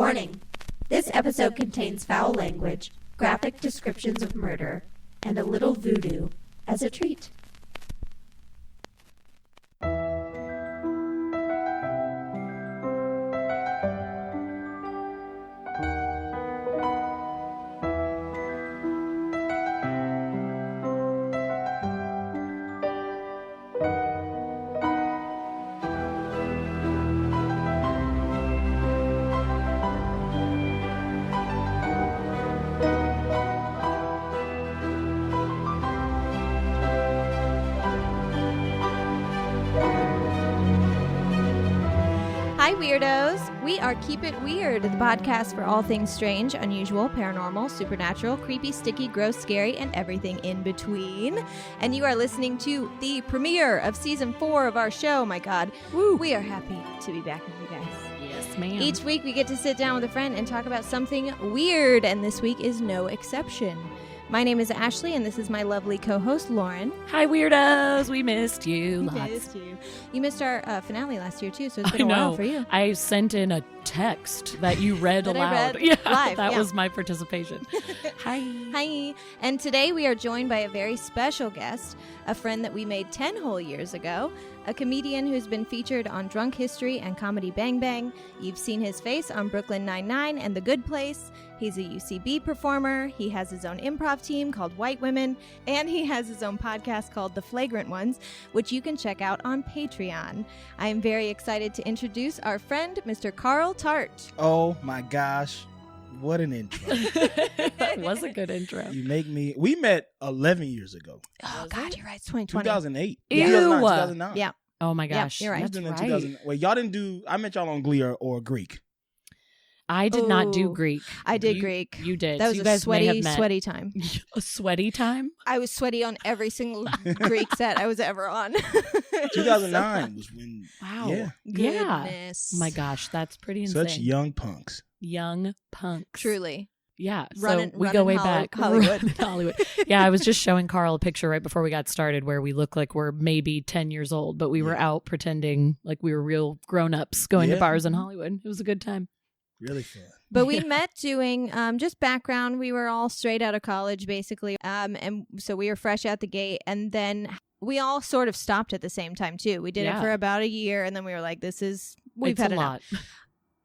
Warning! This episode contains foul language, graphic descriptions of murder, and a little voodoo as a treat. Hi, Weirdos. We are Keep It Weird, the podcast for all things strange, unusual, paranormal, supernatural, creepy, sticky, gross, scary, and everything in between. And you are listening to the premiere of Season 4 of our show. My God. Woo. We are happy to be back with you guys. Yes, ma'am. Each week we get to sit down with a friend and talk about something weird, and this week is no exception. My name is Ashley, and this is my lovely co-host, Lauren. Hi, Weirdos. We missed you. You missed our finale last year, too, so it's been a while for you. I sent in a text that you read aloud. Live. That was my participation. Hi. And today we are joined by a very special guest, a friend that we made 10 whole years ago, a comedian who's been featured on Drunk History and Comedy Bang Bang. You've seen his face on Brooklyn Nine-Nine and The Good Place. He's a UCB performer. He has his own improv team called White Women, and he has his own podcast called The Flagrant Ones, which you can check out on Patreon. I am very excited to introduce our friend, Mr. Carl Tart. Oh my gosh, what an intro. That was a good intro. We met 11 years ago. Oh, God, you're right. It's 2020. 2008. Ew. 2009. Yeah. Oh my gosh. You're right. That's Wait, y'all didn't I met y'all on Glee or Greek. I did not do Greek. I did Greek. You did. That was you a guys may have met. sweaty time. A sweaty time? I was sweaty on every single Greek set I was ever on. 2009 was when. Wow. Yeah. Goodness. Oh my gosh, that's pretty insane. Such young punks. Young punks. Truly. Yeah. Running, so we go way back. Hollywood. Hollywood. Yeah, I was just showing Carl a picture right before we got started where we look like we're maybe 10 years old, but we were out pretending like we were real grown-ups going to bars in Hollywood. It was a good time. Really fun. But we met doing just background. We were all straight out of college, basically. And so we were fresh out the gate. And then we all sort of stopped at the same time, too. We did it for about a year. And then we were like, we've had enough.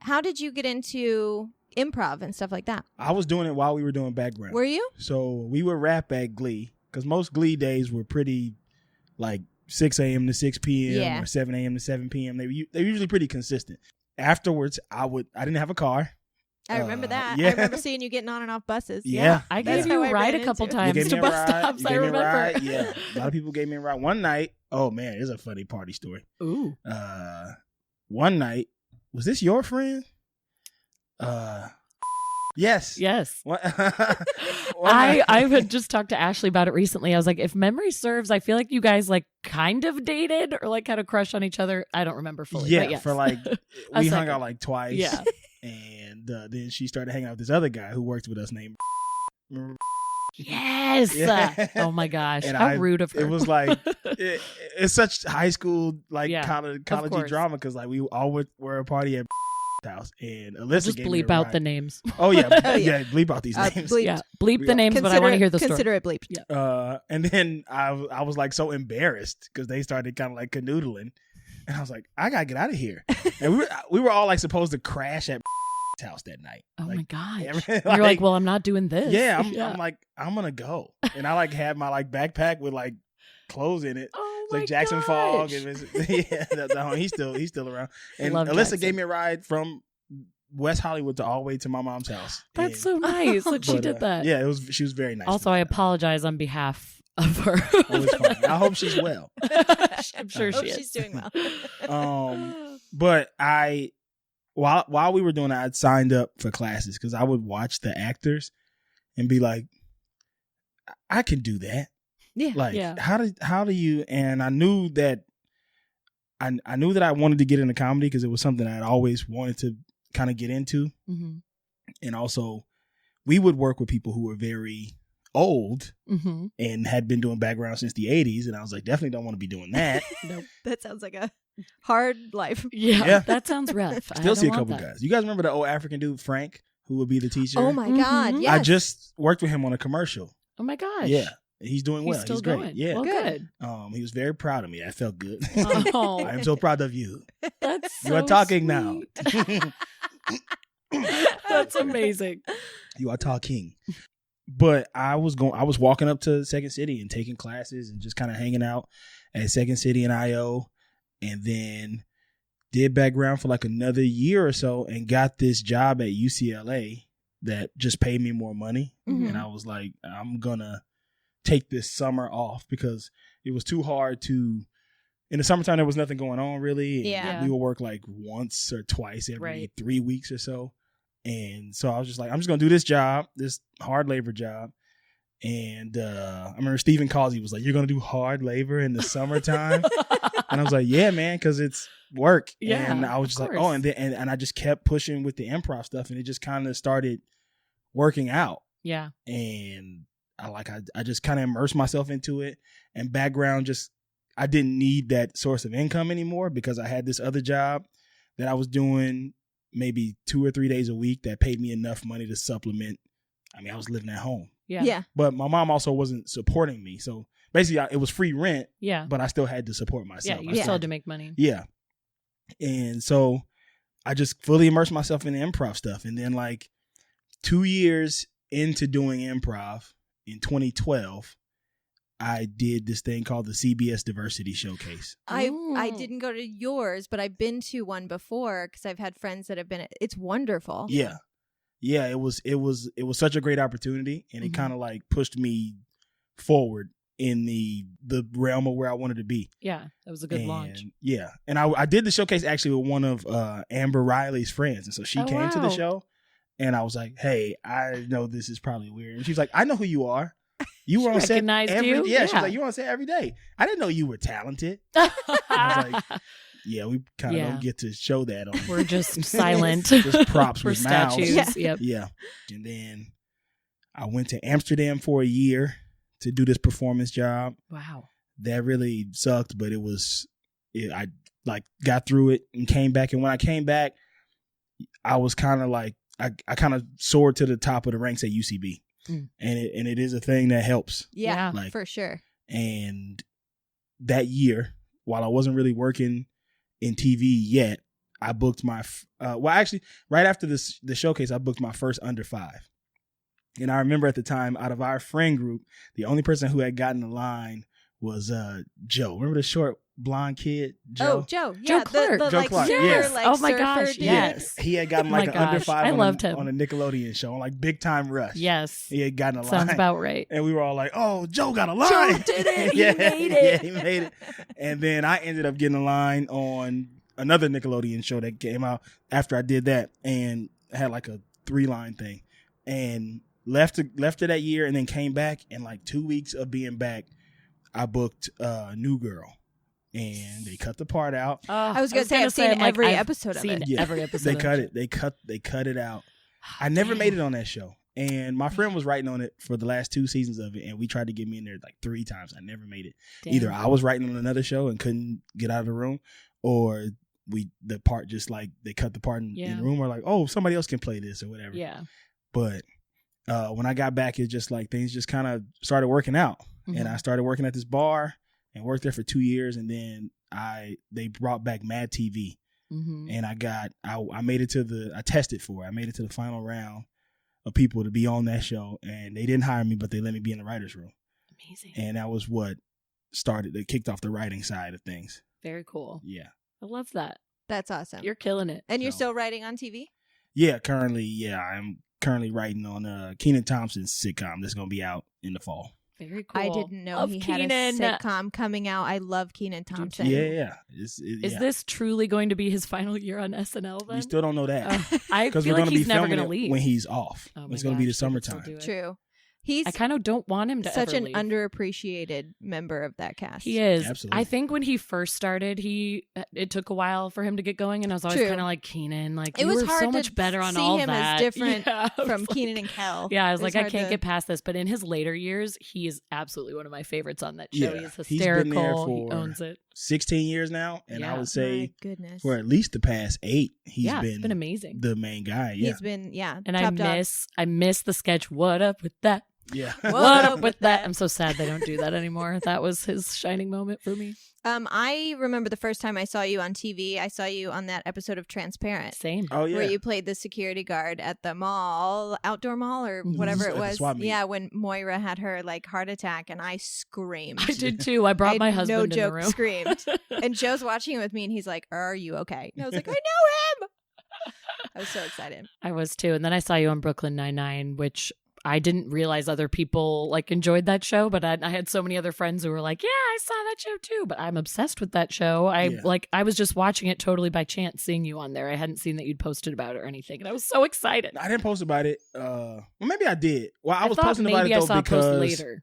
How did you get into improv and stuff like that? I was doing it while we were doing background. Were you? So we would rap at Glee because most Glee days were pretty like 6 a.m. to 6 p.m. or 7 a.m. to 7 p.m. They're usually pretty consistent. Afterwards, I didn't have a car. I remember that. Yeah. I remember seeing you getting on and off buses. Yeah. I gave you a ride a couple times to bus stops. I remember. Yeah. A lot of people gave me a ride. One night, oh man, it's a funny party story. Ooh. One night, was this your friend? Yes. I had just talked to Ashley about it recently. I was like, if memory serves, I feel like you guys like kind of dated or like had a crush on each other. I don't remember fully. Yeah, but yes. for like we hung out like twice. Yeah. And then she started hanging out with this other guy who worked with us named. Yes. Yeah. Oh my gosh. And How rude of her. It was like it's such high school like college drama because like we all were a party at house and Alyssa just gave bleep me a out ride. the names. Oh yeah, bleep out these names. Bleep the names, but I want to hear the story. Consider it bleeped. Yeah. And then I was like so embarrassed because they started kind of like canoodling, and I was like, I gotta get out of here. And we were all like supposed to crash at house that night. Oh like, my gosh! You're you're like, well, I'm not doing this. Yeah, I'm like, I'm gonna go, and I like had my like backpack with like clothes in it. Oh it's like Jackson Fogg. He's still around. And Love Alyssa Jackson. gave me a ride from West Hollywood all the way to my mom's house. That's so nice that she did that. Yeah, she was very nice. Also, I apologize on behalf of her. Oh, it's fine. I hope she's well. I'm sure she is. She's doing well. But while we were doing that, I'd signed up for classes because I would watch the actors and be like, I can do that. Yeah. Like, how do you? And I knew that I knew that I wanted to get into comedy because it was something I'd always wanted to kind of get into. Mm-hmm. And also, we would work with people who were very old and had been doing background since the 80s. And I was like, definitely don't want to be doing that. Nope. That sounds like a Hard life. Yeah, that sounds rough. Still see a couple guys. You guys remember the old African dude, Frank, who would be the teacher? Oh my God. Yes. I just worked with him on a commercial. Oh my gosh. Yeah. He's doing well. He's still great. going. Yeah. Well, good. He was very proud of me. I felt good. Oh. I am so proud of you. That's You are talking now. That's amazing. You are talking. But I was walking up to Second City and taking classes and just kind of hanging out at Second City and IO, and then did background for like another year or so and got this job at UCLA that just paid me more money. Mm-hmm. And I was like, I'm gonna take this summer off because it was too hard to. In the summertime, there was nothing going on really. Yeah. We would work like once or twice every Right. 3 weeks or so. And so I was just like, I'm just going to do this job, this hard labor job. And I remember Stephen Causey was like, you're going to do hard labor in the summertime? And I was like, yeah, man, because it's work. Yeah, and I was just like, oh, and then and I just kept pushing with the improv stuff. And it just kind of started working out. Yeah. And I just kind of immersed myself into it. And background I didn't need that source of income anymore because I had this other job that I was doing maybe 2 or 3 days a week that paid me enough money to supplement. I mean, I was living at home. Yeah. But my mom also wasn't supporting me. So basically it was free rent, Yeah. but I still had to support myself. Yeah, you still had to make money. Yeah. And so I just fully immersed myself in the improv stuff. And then like 2 years into doing improv in 2012, I did this thing called the CBS Diversity Showcase. I didn't go to yours, but I've been to one before because I've had friends that have been. It's wonderful. Yeah. It was such a great opportunity, and it kind of like pushed me forward in the realm of where I wanted to be. Yeah, that was a good launch. Yeah. And I did the showcase actually with one of Amber Riley's friends. And so she came to the show, and I was like, hey, I know this is probably weird. And she's like, I know who you are. You were on set every day. Yeah, she's like, you were on set every day. I didn't know you were talented. I was like, yeah, we kind of don't get to show that on. We're just silent. Just props with statues. mouths. Yep. Yeah. And then I went to Amsterdam for a year to do this performance job. Wow. That really sucked, but I like got through it and came back. And when I came back, I was kind of like, I kind of soared to the top of the ranks at UCB. And it is a thing that helps. Yeah, like, for sure. And that year, while I wasn't really working in TV yet, I booked my actually right after the showcase, I booked my first Under 5. And I remember at the time, out of our friend group, the only person who had gotten the line was Joe. Remember the short blonde kid, Joe? Oh, Joe. Joe Clark. The Joe like, Clark, super, yes. like, Oh my surfer gosh, dude. yes. He had gotten like an Under 5 I loved him. on a Nickelodeon show, on like Big Time Rush. Yes. He had gotten a line. Sounds about right. And we were all like, oh, Joe got a line. Joe did it. He made it. Yeah, he made it. And then I ended up getting a line on another Nickelodeon show that came out after I did that, and had like a 3-line thing. And left it that year, and then came back, and like 2 weeks of being back, I booked New Girl. And they cut the part out. I was going to say, I've seen every episode of it. Yeah, every episode. They cut it. They cut it out. I never made it on that show. And my friend was writing on it for the last 2 seasons of it, and we tried to get me in there like 3 times. I never made it. Damn. Either I was writing on another show and couldn't get out of the room, or the part just like they cut the part in the room, or like, oh, somebody else can play this or whatever. Yeah. But when I got back, it just like things just kind of started working out, and I started working at this bar and worked there for 2 years, and then they brought back Mad TV, and I made it to I tested for it. I made it to the final round of people to be on that show, and they didn't hire me, but they let me be in the writer's room. Amazing. And that was what kicked off the writing side of things. Very cool. Yeah. I love that. That's awesome. You're killing it. And you're still writing on TV? Yeah, I'm currently writing on Kenan Thompson's sitcom that's going to be out in the fall. Very cool. I didn't know he had a sitcom coming out. I love Kenan Thompson. Yeah. Is this truly going to be his final year on SNL then? We still don't know that. I feel we're like gonna he's be never filming going to leave when he's off. Oh it's going to be the summertime. True. He's I kind of don't want him to such ever an leave. underappreciated member of that cast. He is. Absolutely. I think when he first started, it took a while for him to get going, and I was always True. kind of like, Keenan, like It you was were hard so to much better on see all him that. as different Yeah, I was from like- Keenan and Kel. Yeah, I was It like, I hard can't to- get past this. But in his later years, he is absolutely one of my favorites on that show. Yeah, He's he's been there hysterical. He for owns it. 16 years now, and Yeah. I would say My goodness. for at least the past 8, he's It's been amazing. the main guy. Yeah, He's been, And top dog. I miss the sketch. What up with that? yeah. What What up up with that? I'm so sad they don't do that anymore. That was his shining moment for me. I remember the first time I saw you on TV. I saw you on that episode of Transparent. Same. Oh yeah. Where you played the security guard at the mall, outdoor mall, or whatever At it the was. swap meet. Yeah, when Moira had her heart attack, and I screamed. I did too. I brought my husband no in joke, the room. screamed. And Joe's watching it with me, and he's like, "Are you okay?" And I was like, "I know him." I was so excited. I was too. And then I saw you on Brooklyn Nine-Nine, which I didn't realize other people enjoyed that show, but I had so many other friends who were like, yeah, I saw that show too, but I'm obsessed with that show. I was just watching it totally by chance, seeing you on there. I hadn't seen that you'd posted about it or anything, and I was so excited. I didn't post about it. Well, maybe I did. Well, I was thought posting about maybe it I though saw a post because later.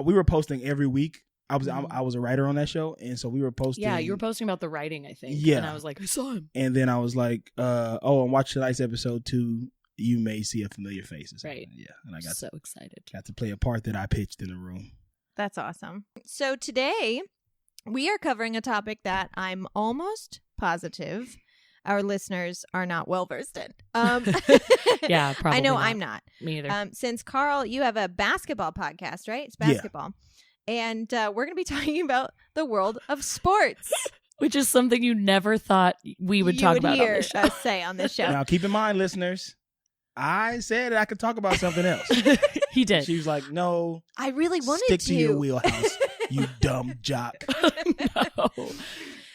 We were posting every week. I Mm-hmm. was a writer on that show, and so we were posting. Yeah, you were posting about the writing, I think. Yeah. And I was like, I saw him. And then I was like, and watch tonight's episode 2. You may see a familiar face. Or something. Right. Yeah. And I got So excited. to play a part that I pitched in the room. That's awesome. So today we are covering a topic that I'm almost positive our listeners are not well versed in. Yeah, probably. I know not. I'm not. Me either. Since Carl, you have a basketball podcast, right? It's basketball. And we're going to be talking about the world of sports. Which is something you never thought we would talk about on hear this show. us say on this show. Now, keep in mind, listeners, I said that I could talk about something else. He did. She was like, no, I really wanted stick to. to your wheelhouse, you dumb jock. No.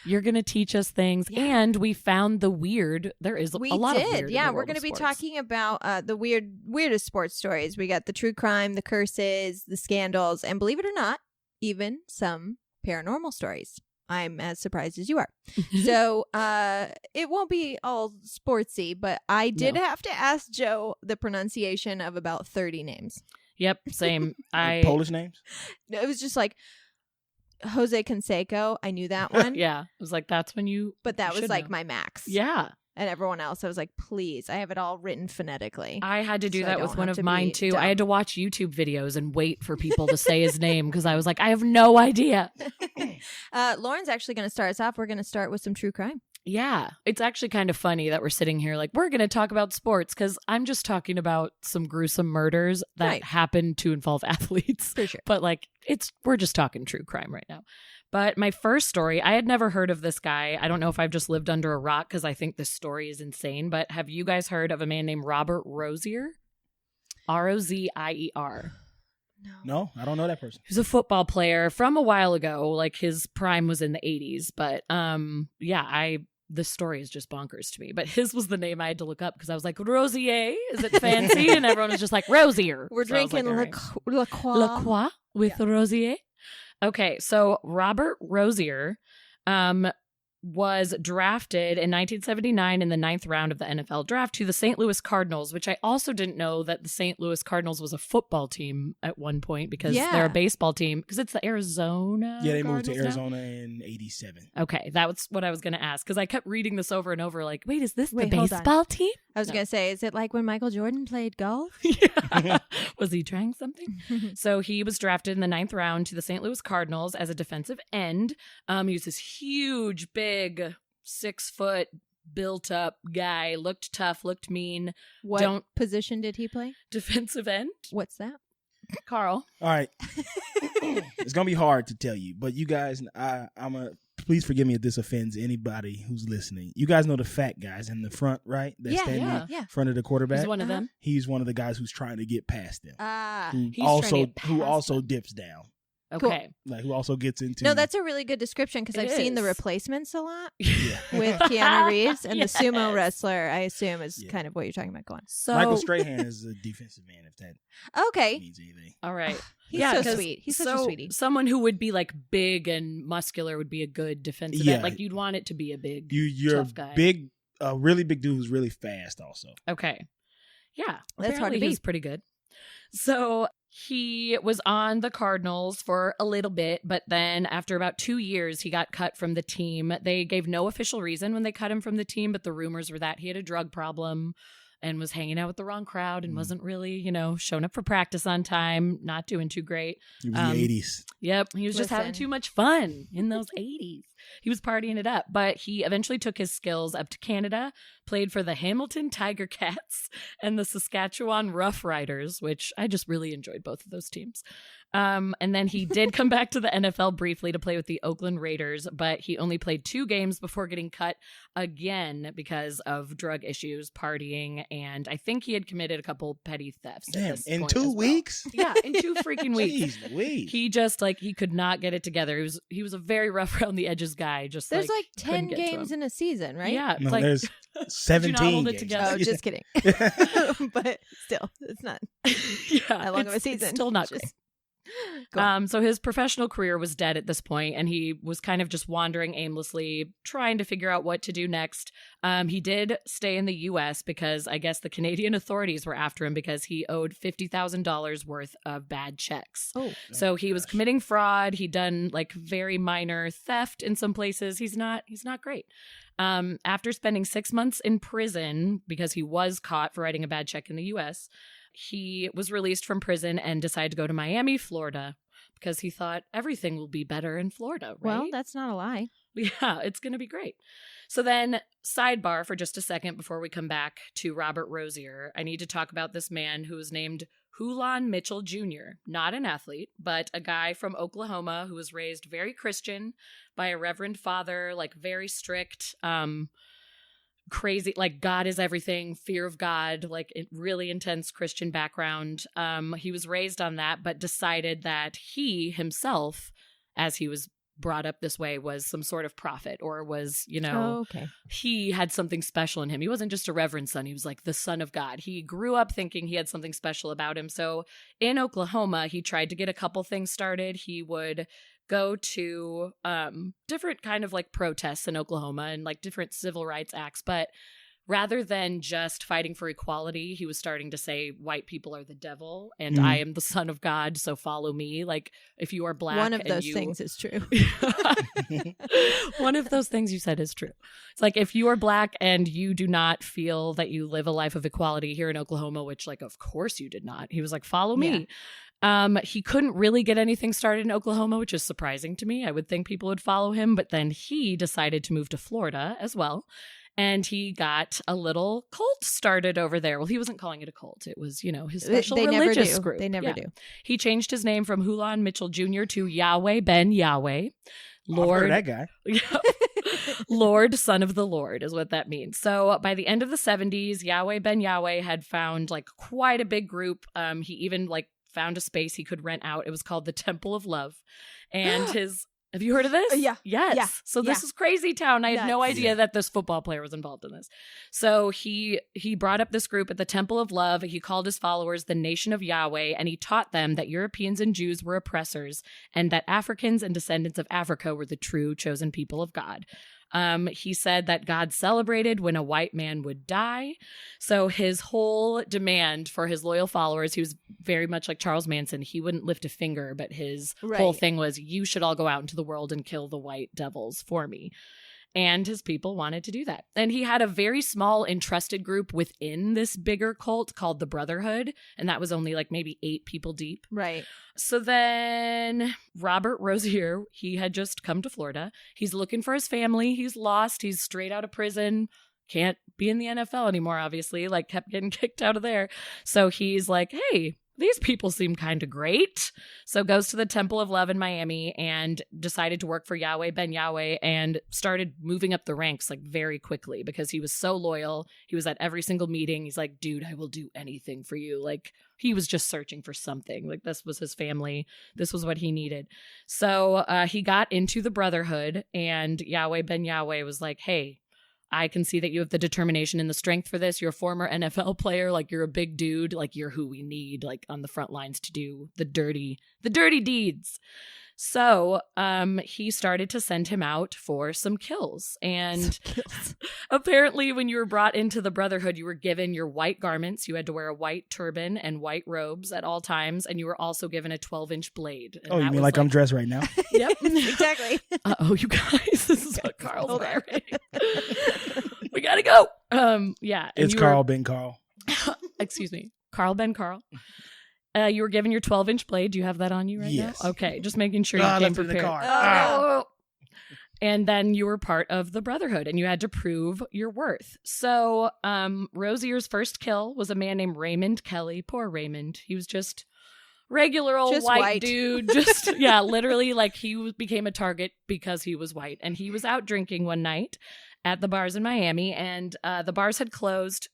You're going to teach us things. Yeah. And we found the weird. There is a lot of weird. Yeah, in the we're world going to of be sports. talking about the weirdest sports stories. We got the true crime, the curses, the scandals, and believe it or not, even some paranormal stories. I'm as surprised as you are. So it won't be all sportsy, but I did have to ask Joe the pronunciation of about 30 names. Yep, same. Polish names? It was just like Jose Canseco. I knew that one. Yeah, it was like, that's when you. But that you was should like know. my max. Yeah. And everyone else, I was like, please, I have it all written phonetically. I had to do So I that with don't one have of to mine be too. dumb. I had to watch YouTube videos and wait for people to say his name because I was like, I have no idea. Lauren's actually going to start us off. We're going to start with some true crime. Yeah, it's actually kind of funny that we're sitting here like, we're going to talk about sports because I'm just talking about some gruesome murders that Right. happen to involve athletes. For sure. But we're just talking true crime right now. But my first story, I had never heard of this guy. I don't know if I've just lived under a rock because I think this story is insane. But have you guys heard of a man named Robert Rozier? Rozier. No, I don't know that person. He was a football player from a while ago. Like his prime was in the 80s. But this story is just bonkers to me. But his was the name I had to look up because I was like, Rosier, is it fancy? And everyone was just like, Rosier. We're So I was drinking like, all right. La Croix. La Croix with Rosier. Okay, so Robert Rozier was drafted in 1979 in the 9th round of the NFL draft to the St. Louis Cardinals, which I also didn't know that the St. Louis Cardinals was a football team at one point because they're a baseball team because it's the Arizona. Yeah, they moved to Cardinals now? Arizona in 87. Okay, that was what I was going to ask because I kept reading this over and over like, wait, is this Wait, the hold on. baseball team? I was going to say, is it like when Michael Jordan played golf? Yeah. Was he trying something? So he was drafted in the 9th round to the St. Louis Cardinals as a defensive end. He was this huge, big, 6-foot, built up guy. Looked tough, looked mean. What position did he play? Defensive end. What's that? Carl. All right. It's going to be hard to tell you, but you guys, please forgive me if this offends anybody who's listening. You guys know the fat guys in the front, right? That stand in front of the quarterback. He's one of them. He's one of the guys who's trying to get past them. He's trying to get Who past also them. dips down. Okay. Like who also gets into No, that's a really good description because It I've seen The is. Replacements a lot yeah. with Keanu Reeves and Yes. the sumo wrestler, I assume, is Yeah. kind of what you're talking about. Go on. So Michael Strahan is a defensive man, if that Okay. means anything. all right. He's Yeah, so 'cause sweet. He's such a sweetie. Someone who would be like big and muscular would be a good defensive Yeah. end. Like you'd want it to be a big, You're tough guy. big, a really big dude who's really fast also. Okay. Yeah. That's hard to apparently he was beat. pretty good. So He was on the Cardinals for a little bit, but then after about 2 years, he got cut from the team. They gave no official reason when they cut him from the team, but the rumors were that he had a drug problem and was hanging out with the wrong crowd and wasn't really, showing up for practice on time, not doing too great. It was the 80s. Yep. He was just having too much fun in those 80s. He was partying it up, but he eventually took his skills up to Canada, played for the Hamilton Tiger Cats and the Saskatchewan Rough Riders, which I just really enjoyed both of those teams. And then he did come back to the NFL briefly to play with the Oakland Raiders, but he only played 2 games before getting cut again because of drug issues, partying, and I think he had committed a couple petty thefts. Damn, in 2 weeks? Yeah, in 2 freaking weeks. Jeez Louise. He just he could not get it together. He was a very rough around the edges guy. Just there's 10 games in a season, right? Yeah, no, there's 17 Did you not hold it games. together? Oh, just kidding. But still, it's not that long of a season. It's still not great. So his professional career was dead at this point, and he was kind of just wandering aimlessly, trying to figure out what to do next. He did stay in the U.S. because I guess the Canadian authorities were after him because he owed $50,000 worth of bad checks. So he was committing fraud. He'd done very minor theft in some places. He's not great. After spending 6 months in prison because he was caught for writing a bad check in the U.S., he was released from prison and decided to go to Miami, Florida, because he thought everything will be better in Florida, right? Well, that's not a lie. Yeah, it's going to be great. So then, sidebar for just a second before we come back to Robert Rozier, I need to talk about this man who was named Hulan Mitchell Jr., not an athlete, but a guy from Oklahoma who was raised very Christian by a reverend father, very strict, crazy, God is everything, fear of God, really intense Christian background. He was raised on that, but decided that he himself, as he was brought up this way, was some sort of prophet or was, he had something special in him. He wasn't just a reverend son. He was the son of God. He grew up thinking he had something special about him. So in Oklahoma, he tried to get a couple things started. He would go to different kind of protests in Oklahoma and different civil rights acts. But rather than just fighting for equality, he was starting to say white people are the devil and I am the son of God, so follow me. If you are black, one of those things is true. One of those things you said is true. It's if you are black and you do not feel that you live a life of equality here in Oklahoma, which of course you did not. He was follow me. He couldn't really get anything started in Oklahoma, which is surprising to me. I would think people would follow him, but then he decided to move to Florida as well. And he got a little cult started over there. Well, he wasn't calling it a cult. It was, his special religious group. They never do. He changed his name from Hulan Mitchell Jr. to Yahweh Ben Yahweh. Lord, that guy. Lord, son of the Lord is what that means. So by the end of the 70s, Yahweh Ben Yahweh had found quite a big group. He even found a space he could rent out. It was called the Temple of Love. And have you heard of this? Yeah. Yes. Yeah. So this is crazy town. I had no idea that this football player was involved in this. So he brought up this group at the Temple of Love. He called his followers the Nation of Yahweh, and he taught them that Europeans and Jews were oppressors and that Africans and descendants of Africa were the true chosen people of God. He said that God celebrated when a white man would die. So his whole demand for his loyal followers, he was very much like Charles Manson. He wouldn't lift a finger, but his whole thing was, you should all go out into the world and kill the white devils for me. And his people wanted to do that. And he had a very small entrusted group within this bigger cult called the Brotherhood. And that was only maybe 8 people deep. Right. So then Robert Rozier, he had just come to Florida. He's looking for his family. He's lost. He's straight out of prison. Can't be in the NFL anymore, obviously. Kept getting kicked out of there. So he's hey, these people seem kind of great. So goes to the Temple of Love in Miami and decided to work for Yahweh Ben Yahweh and started moving up the ranks very quickly because he was so loyal. He was at every single meeting. He's dude, I will do anything for you. He was just searching for something. This was his family. This was what he needed. So he got into the Brotherhood, and Yahweh Ben Yahweh was hey, I can see that you have the determination and the strength for this. You're a former NFL player. You're a big dude. You're who we need, on the front lines to do the dirty deeds. So he started to send him out for some kills. And apparently when you were brought into the Brotherhood, you were given your white garments. You had to wear a white turban and white robes at all times. And you were also given a 12-inch blade. And oh, you mean like I'm dressed right now? Yep. Exactly. Uh-oh, you guys. This is what Carl's wearing. We got to go. Yeah. It's Carl Ben Carl. Excuse me. Carl Ben Carl. You were given your 12-inch blade. Do you have that on you right now? Okay, just making sure you came prepared. In the car. Oh. And then you were part of the Brotherhood, and you had to prove your worth. So Rosier's first kill was a man named Raymond Kelly. Poor Raymond. He was just regular old just white dude. Just, yeah, literally like he became a target because he was white. And he was out drinking one night at the bars in Miami, and the bars had closed.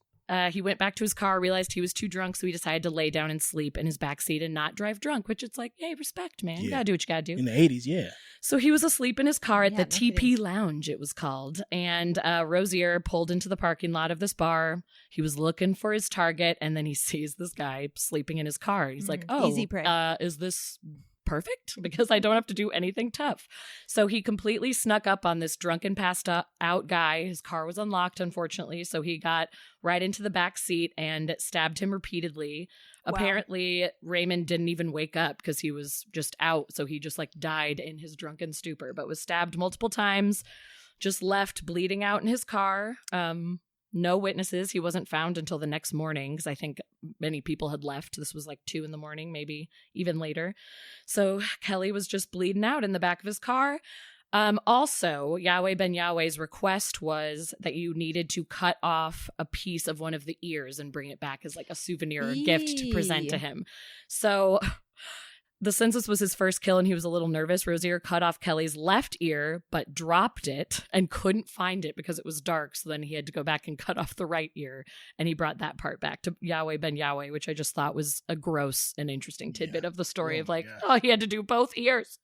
He went back to his car, realized he was too drunk, so he decided to lay down and sleep in his backseat and not drive drunk, which it's like, hey, respect, man. You gotta do what you gotta do. In the 80s, yeah. So he was asleep in his car at the TP Lounge, it was called. And Rosier pulled into the parking lot of this bar. He was looking for his target, and then he sees this guy sleeping in his car. He's like, oh, easy prey. Is this perfect? Because I don't have to do anything tough. So he completely snuck up on this drunken, passed out guy. His car was unlocked, unfortunately, so he got right into the back seat and stabbed him repeatedly. Wow. Apparently, Raymond didn't even wake up because he was just out, so he just like died in his drunken stupor, but was stabbed multiple times, just left bleeding out in his car. No witnesses. He wasn't found until the next morning because I think many people had left. This was like 2 a.m, maybe even later. So Kelly was just bleeding out in the back of his car. Also, Yahweh Ben Yahweh's request was that you needed to cut off a piece of one of the ears and bring it back as like a souvenir or gift to present to him. So since this was his first kill and he was a little nervous, Rosier cut off Kelly's left ear, but dropped it and couldn't find it because it was dark. So then he had to go back and cut off the right ear. And he brought that part back to Yahweh Ben Yahweh, which I just thought was a gross and interesting tidbit of the story of like, he had to do both ears.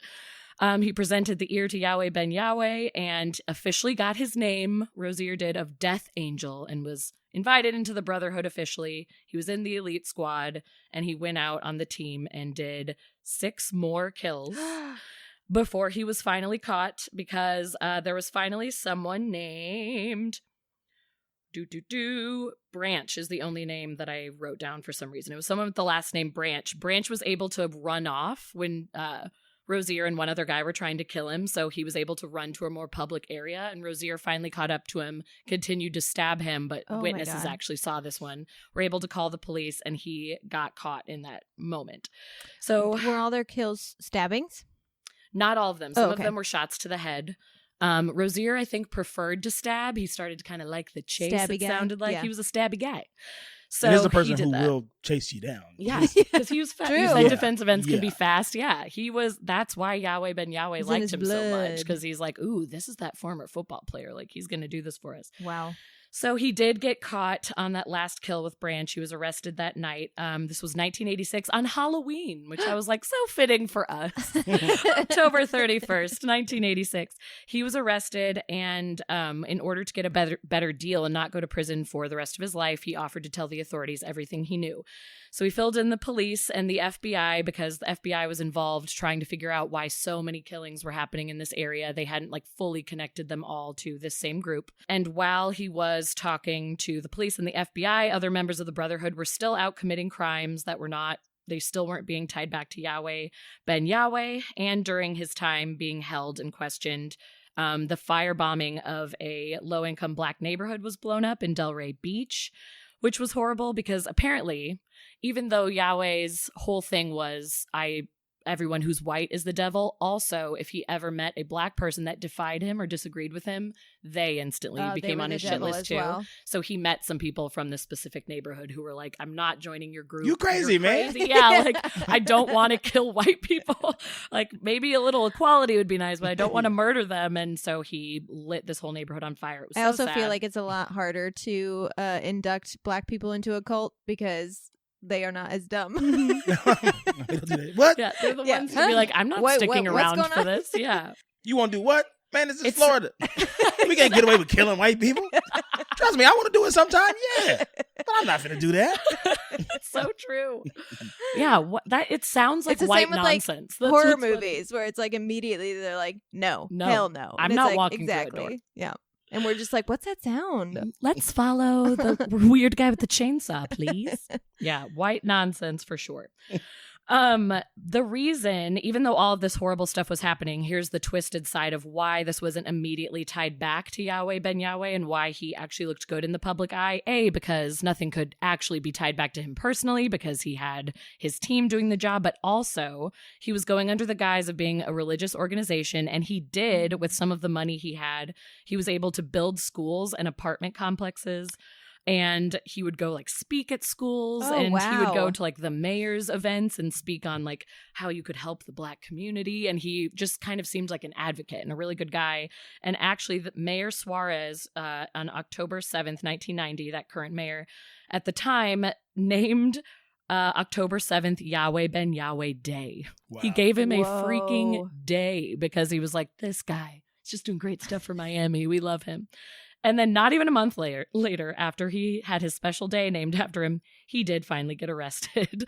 He presented the ear to Yahweh Ben Yahweh and officially got his name, Rosier did, of Death Angel, and was invited into the Brotherhood officially. He was in the elite squad, and he went out on the team and did 6 more kills before he was finally caught, because there was finally someone named Branch is the only name that I wrote down for some reason. It was someone with the last name Branch. Branch was able to run off when Rosier and one other guy were trying to kill him, so he was able to run to a more public area, and Rosier finally caught up to him, continued to stab him, but witnesses actually saw this one, were able to call the police, and he got caught in that moment. So were all their kills stabbings? Not all of them. Some of them were shots to the head. Rosier, I think, preferred to stab. He started to kind of like the chase. It sounded like he was a stabby guy. So he's the person who will chase you down. Yeah, because he was fast. You said defensive ends can be fast. Yeah, he was. That's why Yahweh Ben Yahweh liked him so much, because he's like, ooh, this is that former football player. Like, he's going to do this for us. Wow. So he did get caught on that last kill with Branch. He was arrested that night. This was 1986 on Halloween, which I was like, so fitting for us. October 31st, 1986. He was arrested, and in order to get a better deal and not go to prison for the rest of his life, he offered to tell the authorities everything he knew. So he filled in the police and the FBI, because the FBI was involved trying to figure out why so many killings were happening in this area. They hadn't like fully connected them all to this same group. And while he was talking to the police and the FBI, other members of the Brotherhood were still out committing crimes that they still weren't being tied back to Yahweh Ben Yahweh. And during his time being held and questioned, the firebombing of a low-income Black neighborhood was blown up in Delray Beach, which was horrible because apparently, even though Yahweh's whole thing was, everyone who's white is the devil, also, if he ever met a Black person that defied him or disagreed with him, they instantly became on his shit list too. Well. So he met some people from this specific neighborhood who were like, I'm not joining your group. You crazy, man. Yeah, like, I don't want to kill white people. Like, maybe a little equality would be nice, but I don't want to murder them. And so he lit this whole neighborhood on fire. It was I also feel like it's a lot harder to induct Black people into a cult because they are not as dumb. What? Yeah, they're the ones to be like, I'm not sticking around for this. Yeah. You want to do what? Man, this is Florida. We can't get away with killing white people. Trust me, I want to do it sometime. Yeah, but I'm not gonna do that. It's so true. Yeah, it sounds like It's the white same with nonsense. like horror movies where it's like immediately they're like, no, hell no. I'm And it's not like, walking exactly. through a door. Yeah. And we're just like, what's that sound? Let's follow the weird guy with the chainsaw, please. Yeah, white nonsense for sure. The reason, even though all of this horrible stuff was happening, here's the twisted side of why this wasn't immediately tied back to Yahweh Ben Yahweh and why he actually looked good in the public eye. A, because nothing could actually be tied back to him personally because he had his team doing the job, but also he was going under the guise of being a religious organization, and he did, with some of the money he had, he was able to build schools and apartment complexes. And he would go like speak at schools he would go to like the mayor's events and speak on like how you could help the Black community. And he just kind of seemed like an advocate and a really good guy. And actually Mayor Suarez on October 7th, 1990, that current mayor at the time named October 7th Yahweh Ben Yahweh Day. Wow. He gave him a freaking day because he was like, this guy is just doing great stuff for Miami. We love him. And then not even a month later, after he had his special day named after him, he did finally get arrested.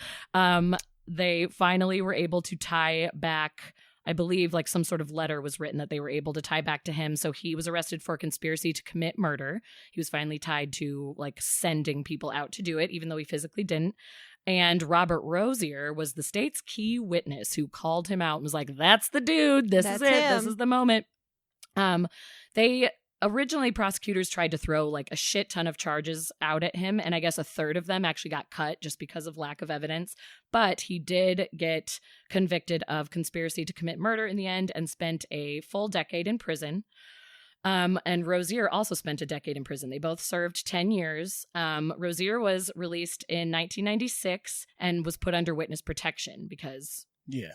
They finally were able to tie back, I believe, like some sort of letter was written that they were able to tie back to him. So he was arrested for conspiracy to commit murder. He was finally tied to like sending people out to do it, even though he physically didn't. And Robert Rosier was the state's key witness who called him out and was like, that's the dude. This is it. This is the moment. Originally, prosecutors tried to throw like a shit ton of charges out at him, and I guess a third of them actually got cut just because of lack of evidence. But he did get convicted of conspiracy to commit murder in the end and spent a full decade in prison. And Rosier also spent a decade in prison. They both served 10 years. Rosier was released in 1996 and was put under witness protection because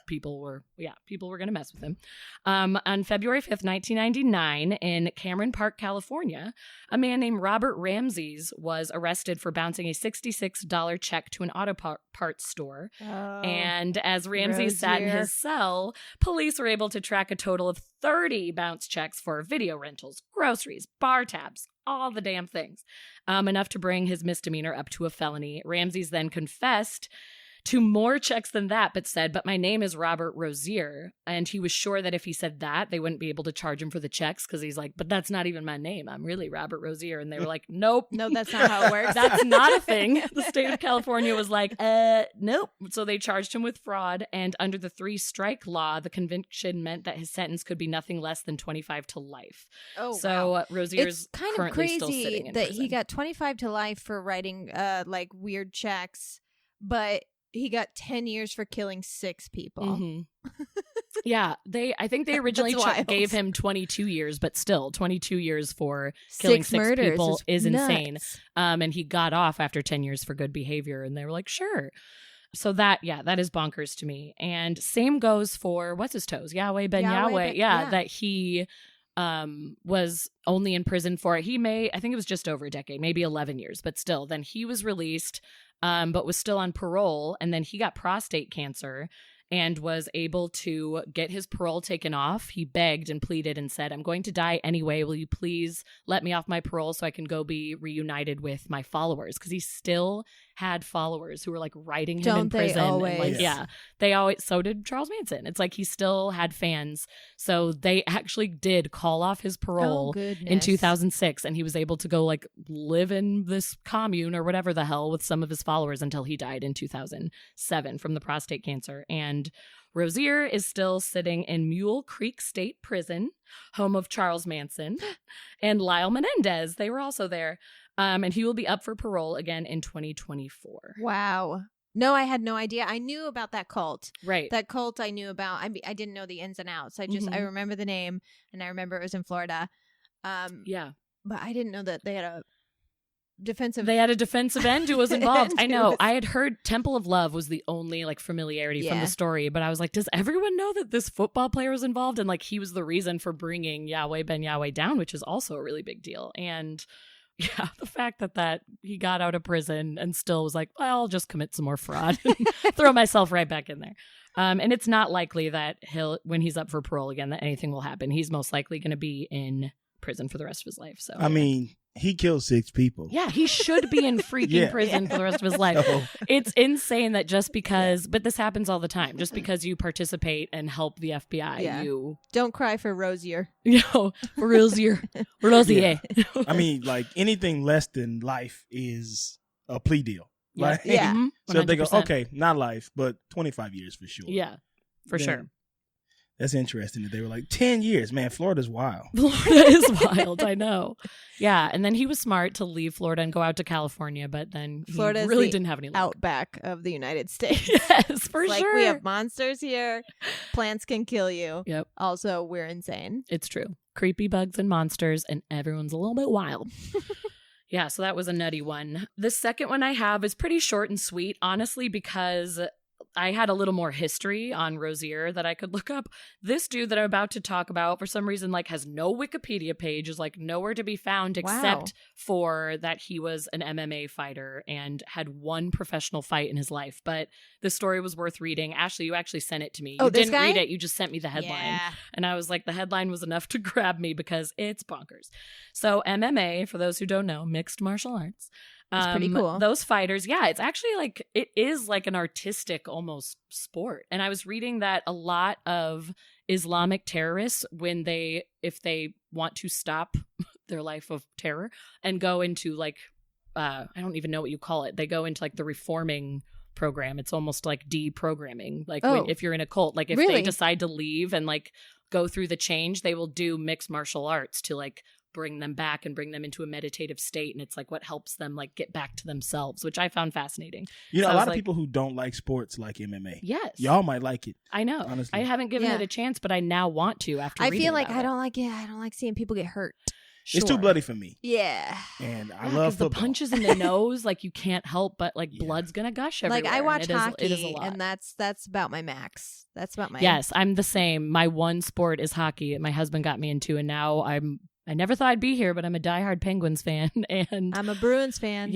people were going to mess with him. On February 5th, 1999, in Cameron Park, California, a man named Robert Ramses was arrested for bouncing a $66 check to an auto parts store. And as Ramses sat in his cell, police were able to track a total of 30 bounce checks for video rentals, groceries, bar tabs, all the damn things, enough to bring his misdemeanor up to a felony. Ramses then confessed to more checks than that, but my name is Robert Rosier. And he was sure that if he said that, they wouldn't be able to charge him for the checks because he's like, but that's not even my name. I'm really Robert Rosier. And they were like, nope. No, that's not how it works. That's not a thing. The state of California was like, nope. So they charged him with fraud. And under the 3-strike law, the conviction meant that his sentence could be nothing less than 25 to life. Oh, so wow. Rosier's kind of currently crazy still sitting in that prison. he got 25 to life for writing like weird checks, but he got 10 years for killing 6 people. Mm-hmm. Yeah, I think they originally gave him 22 years, but still 22 years for killing 6 people is insane. And he got off after 10 years for good behavior, and they were like, sure. So that is bonkers to me. And same goes for what's his toes, Yahweh Ben Yahweh. That he was only in prison for I think it was just over a decade, maybe 11 years, but still. Then he was released, but was still on parole, and then he got prostate cancer and was able to get his parole taken off. He begged and pleaded and said, I'm going to die anyway. Will you please let me off my parole so I can go be reunited with my followers? Because he still had followers who were like writing him in prison. Always? And, they always. So did Charles Manson. It's like he still had fans. So they actually did call off his parole in 2006, and he was able to go like live in this commune or whatever the hell with some of his followers until he died in 2007 from the prostate cancer. And Rosier is still sitting in Mule Creek State Prison, home of Charles Manson and Lyle Menendez. They were also there. And he will be up for parole again in 2024. Wow. No, I had no idea. I knew about that cult. Right. That cult I knew about. I didn't know the ins and outs. I remember the name, and I remember it was in Florida. But I didn't know that they had a defensive end who was involved. I know. I had heard Temple of Love was the only like familiarity from the story, but I was like, does everyone know that this football player was involved? And like he was the reason for bringing Yahweh Ben Yahweh down, which is also a really big deal. And yeah, the fact that he got out of prison and still was like, well, I'll just commit some more fraud and throw myself right back in there. And it's not likely that when he's up for parole again, that anything will happen. He's most likely going to be in prison for the rest of his life. So I mean, he killed 6 people. Yeah, he should be in freaking prison for the rest of his life. So, It's insane that just because, but this happens all the time, just because you participate and help the FBI, you Don't cry for Rosier. Rosier. I mean, like anything less than life is a plea deal. Yeah. Like, Yeah. So they go, 100%. okay, not life, but 25 years for sure. Yeah, for Then sure. That's interesting that they were like 10 years. Man, Florida's wild. Florida is wild, I know. Yeah, and then he was smart to leave Florida and go out to California, but then he Florida is really the didn't have any luck. Outback of the United States. Yes, for Like, sure. we have monsters here. Plants can kill you. Yep, Also, we're insane. it's true. Creepy bugs and monsters, and everyone's a little bit wild. Yeah, so that was a nutty one. The second one I have is pretty short and sweet, honestly, because I had a little more history on Rosier that I could look up. This dude that I'm about to talk about, for some reason, like has no Wikipedia page, is like nowhere to be found except for that he was an MMA fighter and had one professional fight in his life. But the story was worth reading. Ashley, you actually sent it to me. Oh, You this didn't guy? read it. You just sent me the headline. Yeah. And I was like, the headline was enough to grab me because it's bonkers. So MMA, for those who don't know, mixed martial arts. It's pretty cool. Those fighters, yeah, it's actually like, it is like an artistic almost sport. And I was reading that a lot of Islamic terrorists, if they want to stop their life of terror and go into like, I don't even know what you call it. They go into like the reforming program. It's almost like deprogramming. Like if you're in a cult, like if Really? they decide to leave and like go through the change, they will do mixed martial arts to like bring them back and bring them into a meditative state, and it's like what helps them like get back to themselves, which I found fascinating. You know, So a I lot was of like, people who don't like sports like MMA. Yes, Y'all might like it. I know. Honestly. I haven't given Yeah. it a chance, but I now want to after I reading feel like about I it. don't like it. I don't like seeing people get hurt. It's too Sure. bloody for me. Yeah. And I Yeah, 'cause love the football. punches in the nose, like you can't help but like Yeah. blood's gonna gush everywhere. Like I watch and it is- hockey, it is a lot. and that's about my max. That's about my Yes, I'm the same. My one sport is hockey. My husband got me into, and now I never thought I'd be here, but I'm a diehard Penguins fan, and I'm a Bruins fan.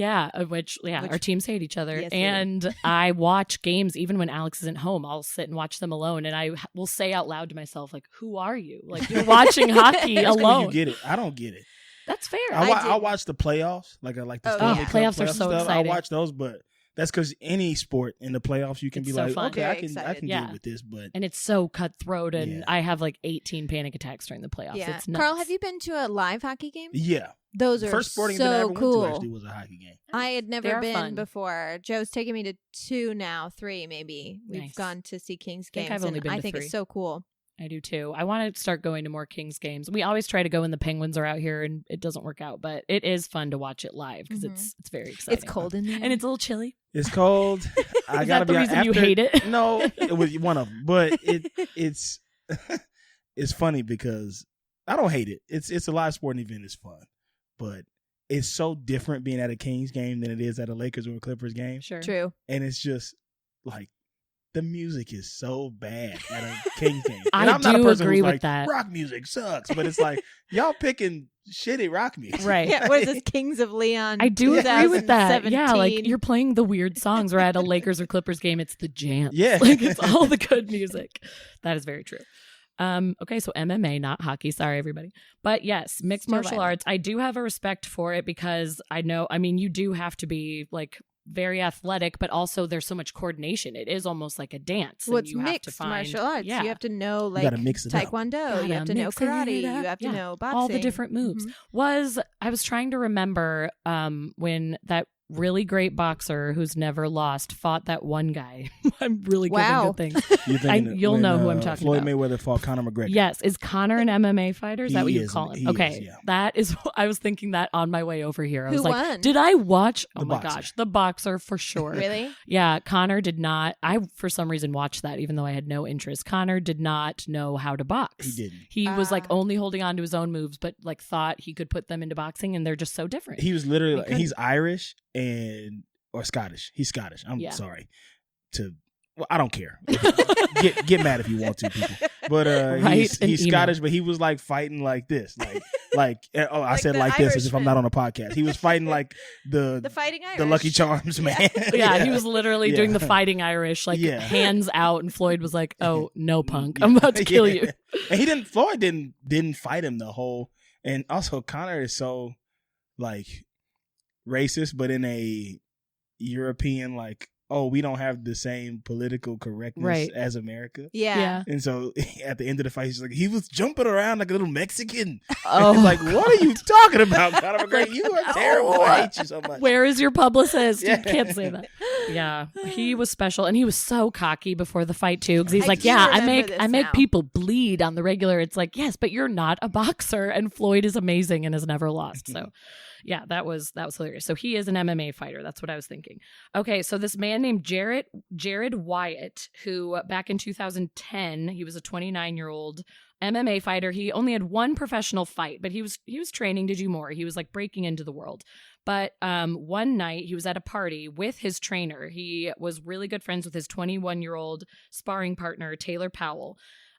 which our teams hate each other, Yes, they do. and I watch games even when Alex isn't home. I'll sit and watch them alone, and I will say out loud to myself, like, "Who are you? Like you're watching hockey That's 'cause alone." You get it. I don't get it. That's fair. I watch the playoffs. Like I like the Oh, Stanley yeah. Cup Playoffs are playoff so stuff. exciting. I watch those, but that's because any sport in the playoffs, you can It's be so like, fun. okay, I Very can excited. Yeah. get with this, but And it's so cutthroat, and Yeah. I have like 18 panic attacks during the playoffs. Yeah. It's nuts. Carl, have you been to a live hockey game? yeah. Those are First sporting event I so ever cool. went to actually was a hockey game. I had They never are been fun. before. Joe's taken me to 2 now, 3 maybe. We've Nice. gone to see Kings I think games, I've only and been I to think 3. it's so cool. I do too. I want to start going to more Kings games. We always try to go when the Penguins are out here, and it doesn't work out. But it is fun to watch it live because Mhm. it's very exciting. It's cold in there. and it's a little chilly. It's cold. I Is gotta that the be reason after, you hate it? No, it was one of them, but it's it's funny because I don't hate it. It's a live sporting event. It's fun, but it's so different being at a Kings game than it is at a Lakers or a Clippers game, Sure. True. and it's just like the music is so bad at a Kings game. I And I'm not a do person agree who's with like, that. rock music sucks, but it's like y'all picking shitty rock music, Right. Yeah, what is this? Kings of Leon. I do agree with that. Yeah, like 2017. you're playing the weird songs. Where at a Lakers or Clippers game, it's the jam. Yeah. Like it's all the good music. That is very true. Okay, so MMA, not hockey. Sorry, everybody. But yes, mixed Still martial violent. arts. I do have a respect for it because I mean, you do have to be like very athletic, but also there's so much coordination. It is almost like a dance. Well, and it's you have to mixed find, martial arts. Yeah. You have to know like gotta mix it up. taekwondo. Gotta You have to know mix it karate. up. You have to Yeah. know boxing. all the different moves. I was trying to remember when that really great boxer who's never lost fought that one guy. I'm really giving Wow. good things. You're thinking you'll when, know who I'm talking Floyd about. Floyd Mayweather fought Conor McGregor. Yes, is Connor an MMA fighter? Is that what He you is, call him? he Okay, is, yeah. that is. I was thinking that on my way over here. I Who was like, won? did I watch? Oh The my boxer. gosh, the boxer for sure. Really? Yeah, Connor did not. I for some reason watched that even though I had no interest. Connor did not know how to box. He didn't. He was like Ah. only holding on to his own moves, but like thought he could put them into boxing, and they're just so different. He was literally like, couldn't. he's Irish or Scottish. He's Scottish. I'm Yeah. sorry well, I don't care. get mad if you want to, people. But Write an he's email. Scottish, but he was like fighting like this, I Like said the like this as if I'm Irishman. not on a podcast. He was fighting like The the fighting Irish. Lucky Charms man. yeah, he was literally Yeah. doing the fighting Irish, like Yeah. hands out, and Floyd was like, "Oh no, punk! I'm about to kill you." And Floyd didn't fight him the whole. And also Connor is so like racist, but in a European, like, oh, we don't have the same political correctness as America. Yeah. And so at the end of the fight, he's like, he was jumping around like a little Mexican. Oh. It's like, what are you talking about, Conor McGregor? You are terrible. I hate you so much. Where is your publicist? Yeah. You can't say that. Yeah, he was special, and he was so cocky before the fight too, because he's I like, do "Yeah, I remember make this now. people bleed on the regular." It's like, yes, but you're not a boxer, and Floyd is amazing and has never lost. So, yeah, that was hilarious. So he is an MMA fighter. That's what I was thinking. Okay, so this man named Jared Wyatt, who back in 2010, he was a 29-year-old MMA fighter. He only had one professional fight, but he was training to do more. He was like breaking into the world. But one night he was at a party with his trainer. He was really good friends with his 21-year-old sparring partner, Taylor Powell.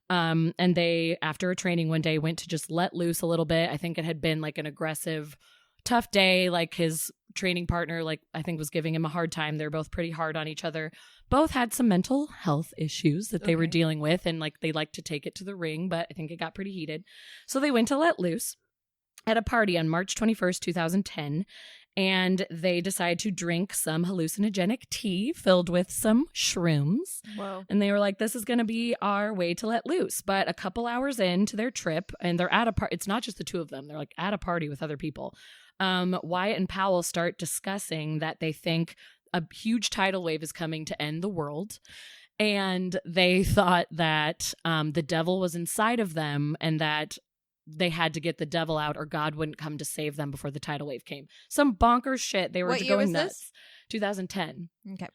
And they, after a training one day, went to just let loose a little bit. I think it had been like an aggressive, tough day. Like his training partner, like I think was giving him a hard time. They're both pretty hard on each other. Both had some mental health issues that they were dealing with. And like they liked to take it to the ring, but I think it got pretty heated. So they went to let loose at a party on March 21st, 2010, and they decided to drink some hallucinogenic tea filled with some shrooms. Whoa. And they were like, this is going to be our way to let loose. But a couple hours into their trip, and they're at a party, it's not just the two of them, they're like at a party with other people. Wyatt and Powell start discussing that they think a huge tidal wave is coming to end the world. And they thought that the devil was inside of them and that they had to get the devil out or God wouldn't come to save them before the tidal wave came. Some bonkers shit. They were What year going was nuts. this? 2010. Okay.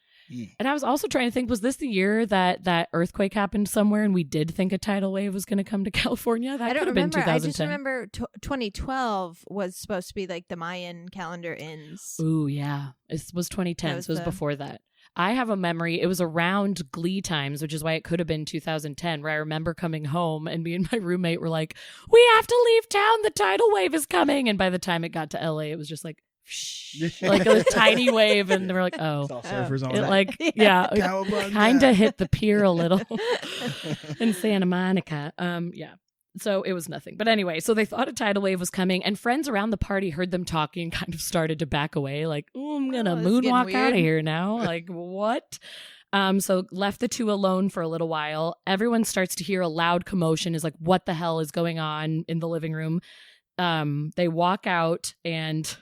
And I was also trying to think, was this the year that earthquake happened somewhere and we did think a tidal wave was going to come to California? That I don't could have been remember. 2010. I just remember 2012 was supposed to be like the Mayan calendar ends. Ooh, yeah. It was 2010, That so it was was before that. I have a memory. It was around Glee times, which is why it could have been 2010, where I remember coming home and me and my roommate were like, we have to leave town. The tidal wave is coming. And by the time it got to LA, it was just like, like a tiny wave. And they were like, oh. It's all surfers on It that. like, yeah, Cowabunga. kind of hit the pier a little in Santa Monica. Yeah. So it was nothing. But anyway, so they thought a tidal wave was coming, and friends around the party heard them talking and kind of started to back away, like, oh, I'm going to this is getting moonwalk out weird. of here now. Like, what? So left the two alone for a little while. Everyone starts to hear a loud commotion, is like, what the hell is going on in the living room? They walk out, and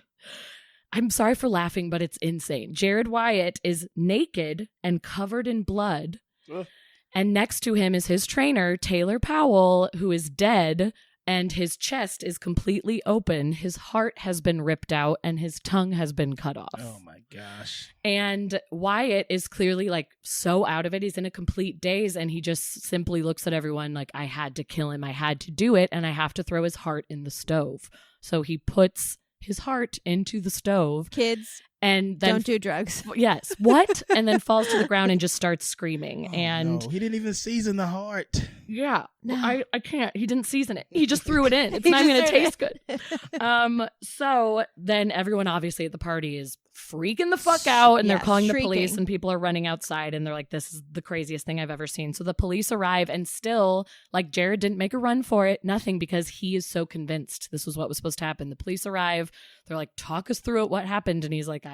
I'm sorry for laughing, but it's insane. Jared Wyatt is naked and covered in blood. Ugh. And next to him is his trainer, Taylor Powell, who is dead, and his chest is completely open. His heart has been ripped out, and his tongue has been cut off. Oh my gosh. And Wyatt is clearly like so out of it. He's in a complete daze, and he just simply looks at everyone like, I had to kill him. I had to do it, and I have to throw his heart in the stove. So he puts his heart into the stove. Kids, And then don't do drugs. yes, what? And then falls to the ground and just starts screaming. Oh, and no. He didn't even season the heart. yeah, No. I can't. He didn't season it. He just threw it in. It's He not even just going to threw taste good. So then everyone obviously at the party is freaking the fuck out, and they're Yeah, calling the shrieking. police, and people are running outside, and they're like, this is the craziest thing I've ever seen. So the police arrive, and still, like, Jared didn't make a run for it, nothing, because he is so convinced this was what was supposed to happen. The police arrive. They're like, talk us through it. What happened? And he's like,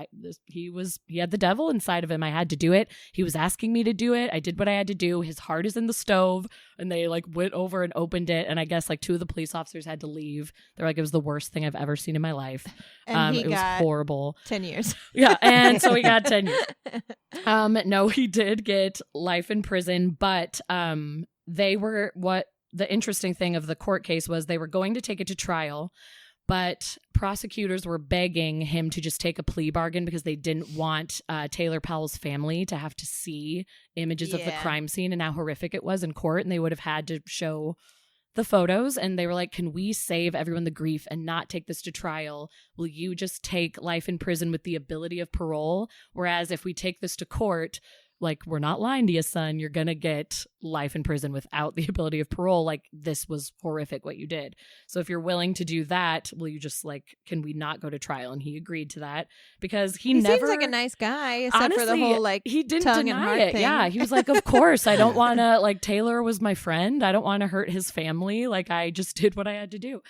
he had the devil inside of him. I had to do it. He was asking me to do it. I did what I had to do. His heart is in the stove. And they like went over and opened it. And I guess like two of the police officers had to leave. They're like, it was the worst thing I've ever seen in my life. And he it was got horrible. 10 years. Yeah. And so he got 10 years. No, he did get life in prison, but what the interesting thing of the court case was, they were going to take it to trial, but prosecutors were begging him to just take a plea bargain because they didn't want Taylor Powell's family to have to see images of the Yeah. crime scene and how horrific it was in court, and they would have had to show the photos. And they were like, can we save everyone the grief and not take this to trial? Will you just take life in prison with the ability of parole? Whereas if we take this to court, like, we're not lying to you, son, you're gonna get life in prison without the ability of parole. Like, this was horrific what you did. So if you're willing to do that, will you just like, can we not go to trial? And he agreed to that because he never seems like a nice guy, except honestly, for the whole like he didn't tongue and deny heart it. thing. Yeah, he was like, of course, I don't want to, like, Taylor was my friend. I don't want to hurt his family. Like, I just did what I had to do.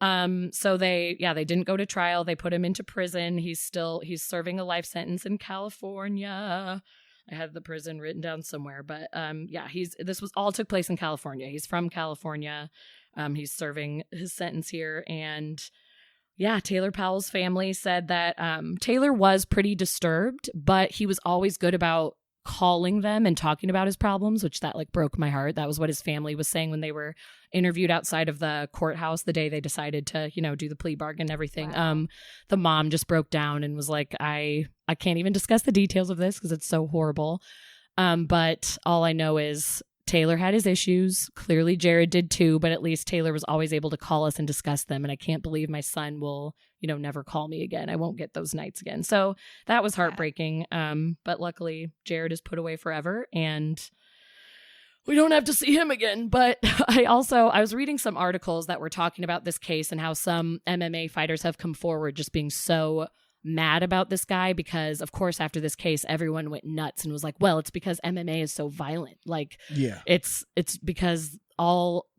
So they didn't go to trial. They put him into prison. He's serving a life sentence in California. I had the prison written down somewhere, but this was all took place in California. He's from California. He's serving his sentence here, and Taylor Powell's family said that Taylor was pretty disturbed, but he was always good about calling them and talking about his problems, which that like broke my heart. That was what his family was saying when they were interviewed outside of the courthouse the day they decided to, do the plea bargain and everything. Wow. The mom just broke down and was like, I can't even discuss the details of this because it's so horrible. But all I know is Taylor had his issues. Clearly Jared did too, but at least Taylor was always able to call us and discuss them. And I can't believe my son will, never call me again. I won't get those nights again. So that was heartbreaking. But luckily Jared is put away forever and we don't have to see him again. But I was reading some articles that were talking about this case and how some MMA fighters have come forward just being so mad about this guy because, of course, after this case, everyone went nuts and was like, well, it's because MMA is so violent. Like, it's because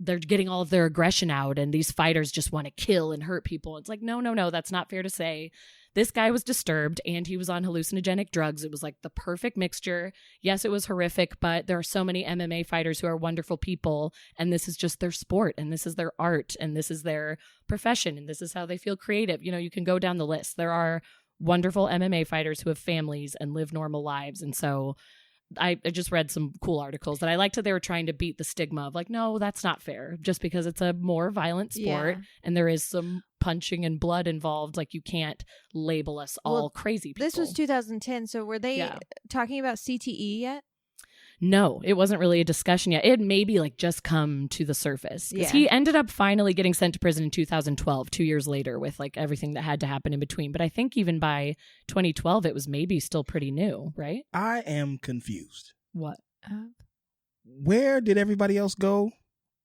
they're getting all of their aggression out and these fighters just want to kill and hurt people. It's like, no, that's not fair to say. This guy was disturbed and he was on hallucinogenic drugs. It was like the perfect mixture. Yes, it was horrific, but there are so many MMA fighters who are wonderful people and this is just their sport and this is their art and this is their profession and this is how they feel creative. You can go down the list. There are wonderful MMA fighters who have families and live normal lives. And so I just read some cool articles that I liked that they were trying to beat the stigma of like, no, that's not fair. Just because it's a more violent sport and there is some punching and blood involved, like you can't label us all crazy people. This was 2010, so were they talking about CTE yet? No, it wasn't really a discussion yet. It had maybe like just come to the surface. Because he ended up finally getting sent to prison in 2012, 2 years later with like everything that had to happen in between. But I think even by 2012, it was maybe still pretty new, right? I am confused. What? Where did everybody else go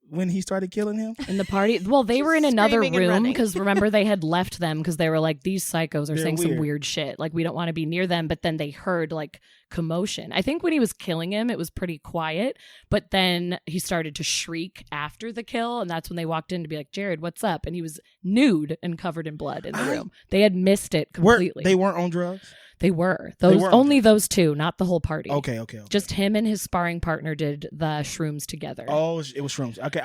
when he started killing him? In the party? Well, they were in another room because remember they had left them because they were like, these psychos are saying some weird shit. Like, we don't want to be near them. But then they heard like commotion. I think when he was killing him, it was pretty quiet. But then he started to shriek after the kill. And that's when they walked in to be like, Jared, what's up? And he was nude and covered in blood in the room. They had missed it completely. They weren't on drugs? They were. Only those two, not the whole party. Okay. Just him and his sparring partner did the shrooms together. Oh, it was shrooms. Okay,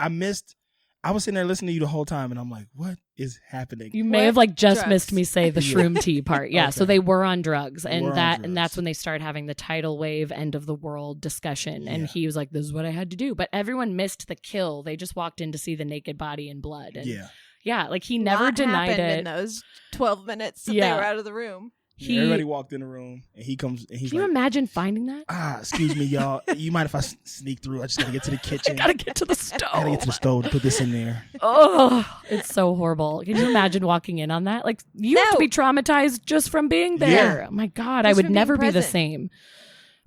I was sitting there listening to you the whole time, and I'm like, what is happening? You may have like just missed me say the shroom tea part. Yeah, okay. So they were on drugs, and that's when they started having the tidal wave end of the world discussion. And he was like, this is what I had to do. But everyone missed the kill. They just walked in to see the naked body and blood. And yeah, like he never denied it. In those 12 minutes that they were out of the room. Everybody walked in the room and he comes and he's Can you imagine finding that? Excuse me, y'all. You mind if I sneak through? I just gotta get to the kitchen. I gotta get to the stove. I gotta get to the stove to put this in there. Oh, it's so horrible. Can you imagine walking in on that? Like, you have to be traumatized just from being there. Yeah. Oh my God, I would never be the same.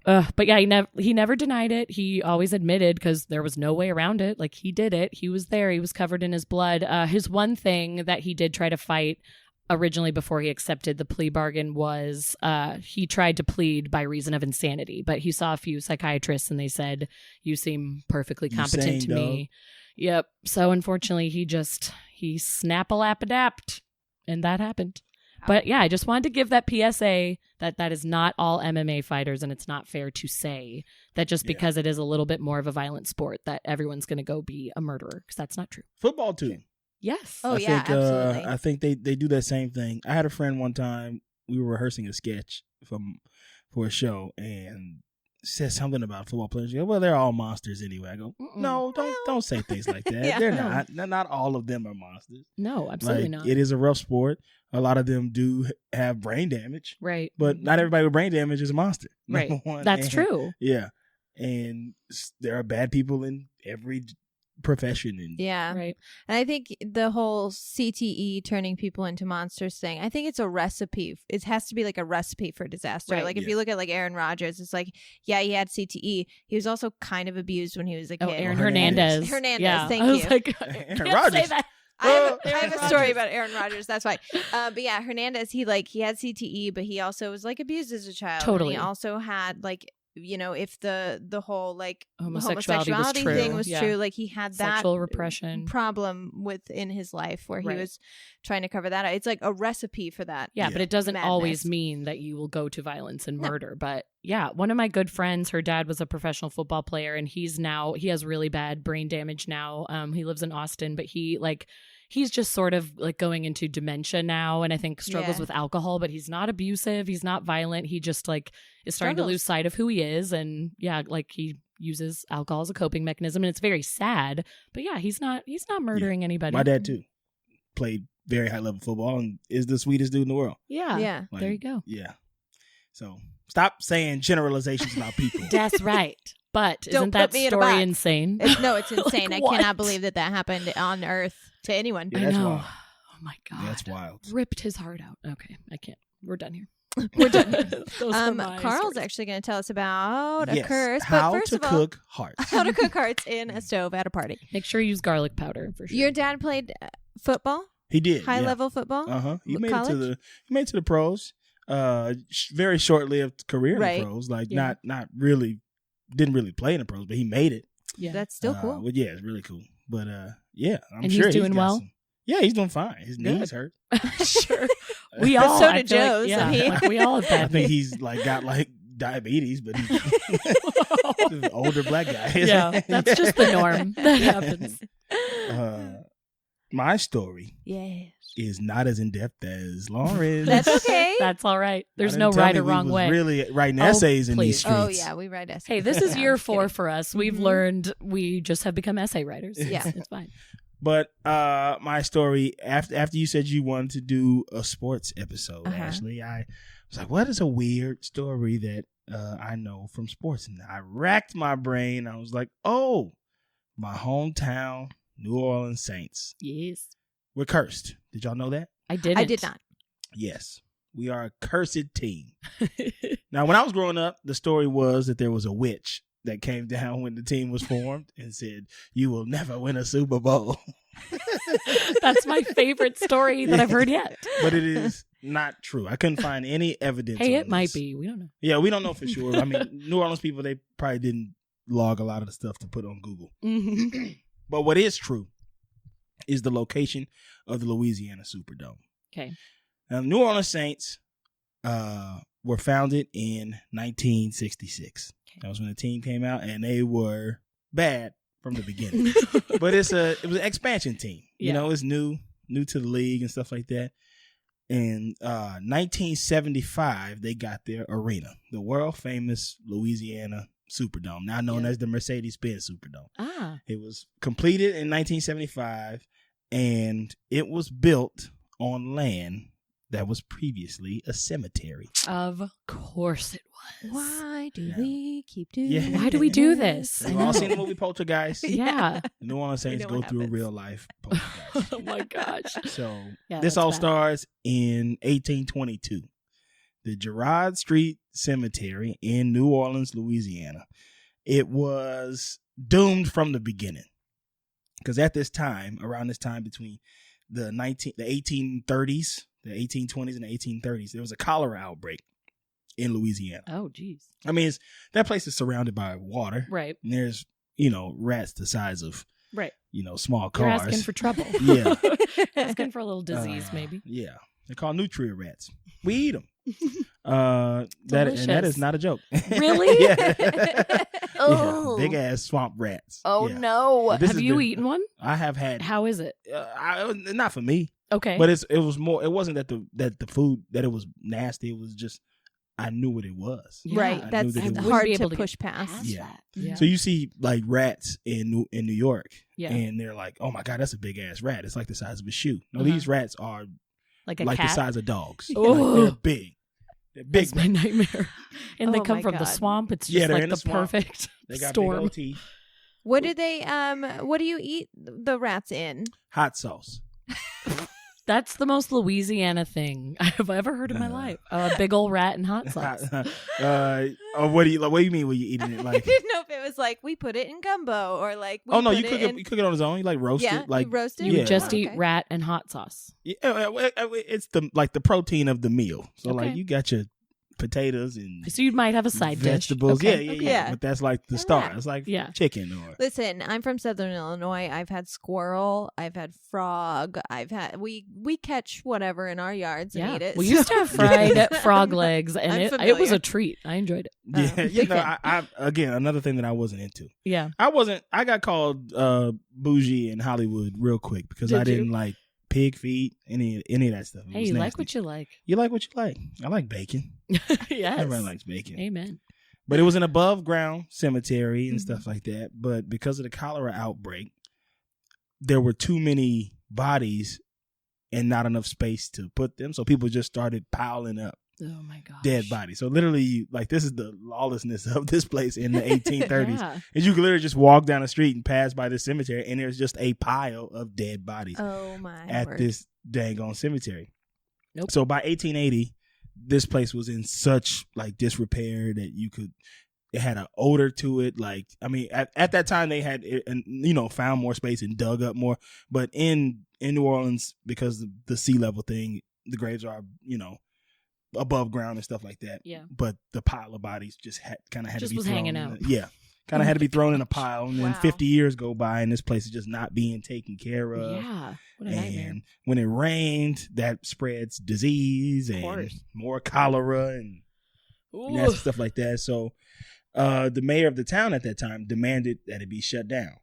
But yeah, he never denied it. He always admitted because there was no way around it. Like, he did it. He was there. He was covered in his blood. His one thing that he did try to fight originally before he accepted the plea bargain was he tried to plead by reason of insanity, but he saw a few psychiatrists and they said, you seem perfectly competent to me. Yep. So unfortunately he snap-a-lap-adapt and that happened. But yeah, I just wanted to give that PSA that is not all MMA fighters, and it's not fair to say that just because it is a little bit more of a violent sport that everyone's going to go be a murderer, because that's not true. Football too. Yes. Oh, absolutely. I think they do that same thing. I had a friend one time, we were rehearsing a sketch for a show, and said something about football players. She goes, well, they're all monsters anyway. I go, no, don't say things like that. They're not. Not all of them are monsters. No, absolutely not. It is a rough sport. A lot of them do have brain damage. Right. But not everybody with brain damage is a monster. Right. That's true. Yeah. And there are bad people in every profession. Right. And I think the whole CTE turning people into monsters thing, I think it's a recipe. It has to be like a recipe for disaster. Right. Like if you look at like Aaron Rodgers, it's like, yeah, he had CTE. He was also kind of abused when he was a kid. Aaron Hernandez. Thank you. Like, Aaron Rodgers. I have a story about Aaron Rodgers. That's why. But yeah, Hernandez, he had CTE, but he also was like abused as a child. Totally. And he also had like if the whole like Homosexuality was true. thing was Yeah. true, like he had that Sexual repression problem within his life where he Right. was trying to cover that. It's like a recipe for that. Yeah, but it doesn't Madness. always mean that you will go to violence and No. murder. But yeah, one of my good friends, her dad was a professional football player, and he has really bad brain damage now. He lives in Austin, but he's just sort of like going into dementia now, and I think struggles Yeah. with alcohol, but he's not abusive, he's not violent, he just like is starting to Struggles. lose sight of who he is, and yeah, like he uses alcohol as a coping mechanism, and it's very sad. But yeah, he's not murdering anybody. My dad too played very high level football and is the sweetest dude in the world. Yeah. Yeah. Like, There you go. Yeah. So stop saying generalizations about people. That's right. But Don't isn't that put me in a story box. insane? It's insane. Like, I cannot what? believe that happened on Earth to anyone. Yeah, I that's know. wild. Oh my god. That's wild. Ripped his heart out. Okay, I can't. We're done here. We're done. Those were my Carl's stories. actually going to tell us about a Yes. curse. How but first to of all, cook hearts. how to cook hearts in a stove at a party. Make sure you use garlic powder for sure. Your dad played football, He did. high yeah. level football. He made college? it to the pros. Very short lived career Right. in the pros. Like Yeah. not really, didn't really play in the pros, but he made it. yeah. That's still cool. But yeah, it's really cool. But yeah, I'm And sure he's doing got well? yeah, he's doing fine. His Good. knees hurt. sure. We But all. so I did feel like- Joe's, yeah, I mean. like, we all have I bad think knees. he's got diabetes, but he's an older black guy. Yeah, that's just the norm. That happens. My story Yes. is not as in depth as Lauren's. That's okay. That's all right. I There's didn't no tell right me or we wrong was way. Really writing Oh, essays in please. these streets. Oh yeah, we write essays. Hey, this is No, year I'm just 4 kidding. for us. We've Mhm. learned. We just have become essay writers. Yeah. It's fine. But my story after you said you wanted to do a sports episode, Uh-huh. Ashley, I was like, what is a weird story that I know from sports? And I racked my brain. I was like, oh, my hometown, New Orleans Saints. Yes, We're cursed. Did y'all know that? I did. I did not. Yes. We are a cursed team. Now, when I was growing up, the story was that there was a witch that came down when the team was formed and said, you will never win a Super Bowl. That's my favorite story that I've heard yet. But it is not true. I couldn't find any evidence. Hey, on it might this. be. We don't know. Yeah, we don't know for sure. I mean, New Orleans people, they probably didn't log a lot of the stuff to put on Google. Mm-hmm. But what is true is the location of the Louisiana Superdome. Okay. Now, the New Orleans Saints were founded in 1966. That was when the team came out, and they were bad from the beginning. But it was an expansion team. You Yeah. know, it's new to the league and stuff like that. In 1975, they got their arena, the world famous Louisiana Superdome, now known Yeah. as the Mercedes-Benz Superdome. Ah. It was completed in 1975, and it was built on land that was previously a cemetery. Of course it was. Why do Yeah. we keep doing Yeah. this? Why do we do this? We've all seen the movie Poltergeist. Yeah. The New Orleans Saints know go what through a happens. real life poltergeist. Oh my gosh. So Yeah, this that's all bad. starts in 1822. The Girard Street Cemetery in New Orleans, Louisiana. It was doomed from the beginning. Because at this time, around this time between the 1830s, the 1820s and the 1830s, there was a cholera outbreak in Louisiana. Oh, geez. I mean, that place is surrounded by water. Right. And there's, rats the size of, Right. small You're cars. asking for trouble. Yeah. Asking for a little disease, maybe. Yeah. They're called nutria rats. We eat them. That is Delicious. not a joke. Really? Yeah. Oh. Big ass swamp rats. Oh Yeah. no. This Have is you the- eaten one? I have had. How is it? Not for me, Okay. but it was more. It wasn't that the food that it was nasty. It was just I knew what it was. Yeah. Right. I That's knew that it was- hard Wouldn't be to able to push get past. past Yeah. that. Yeah. So you see like rats in New York, Yeah. and they're like, "Oh my god, that's a big ass rat. It's like the size of a shoe." No, Uh-huh. these rats are like a like cat. the size of dogs. Oh. Like, they're big. They're big. That's my nightmare. And they Oh come my from the God. swamp. It's Yeah, just they're like in the the swamp. perfect They got big storm. old teeth. What do they what do you eat the rats in? Hot sauce. That's the most Louisiana thing I've ever heard in my life. A big old rat and hot sauce. What do you mean when you eating it? I Like, didn't know if it was like we put it in gumbo or like we oh no, put you cook in... it. You cook it on its own. You like roast Yeah, it. Like you roast it? You Yeah. would just eat Okay. rat and hot sauce. Yeah, it's the protein of the meal. So Okay. like you got your potatoes and So you might have a side vegetables. dish. Okay. Yeah. But that's like the start. It's like chicken or. Listen, I'm from Southern Illinois. I've had squirrel. I've had frog. We catch whatever in our yards and eat it. We used to have fried frog legs, and it was a treat. I enjoyed it. Yeah, I again, another thing that I wasn't into. Yeah, I got called bougie in Hollywood real quick because I didn't like pig feet, any of that stuff. Hey, you like what you like. You like what you like. I like bacon. Yes. Everybody likes bacon. Amen. But it was an above ground cemetery and stuff like that. But because of the cholera outbreak, there were too many bodies and not enough space to put them. So people just started piling up dead bodies. So literally, like, this is the lawlessness of this place in the 1830s. Is you could literally just walk down the street and pass by this cemetery, and there's just a pile of dead bodies at this dang on cemetery. Nope. So by 1880, this place was in such like disrepair that it had an odor to it. Like, I mean, at that time they had, found more space and dug up more. But in New Orleans, because of the sea level thing, the graves are, above ground and stuff like that. Yeah. But the pile of bodies just kind of had to be thrown. Hanging out. Yeah. Kind of had to be thrown in a pile. And then 50 years go by and this place is just not being taken care of. Yeah. What a nightmare. And when it rained, that spreads disease and more cholera and nasty stuff like that. So the mayor of the town at that time demanded that it be shut down.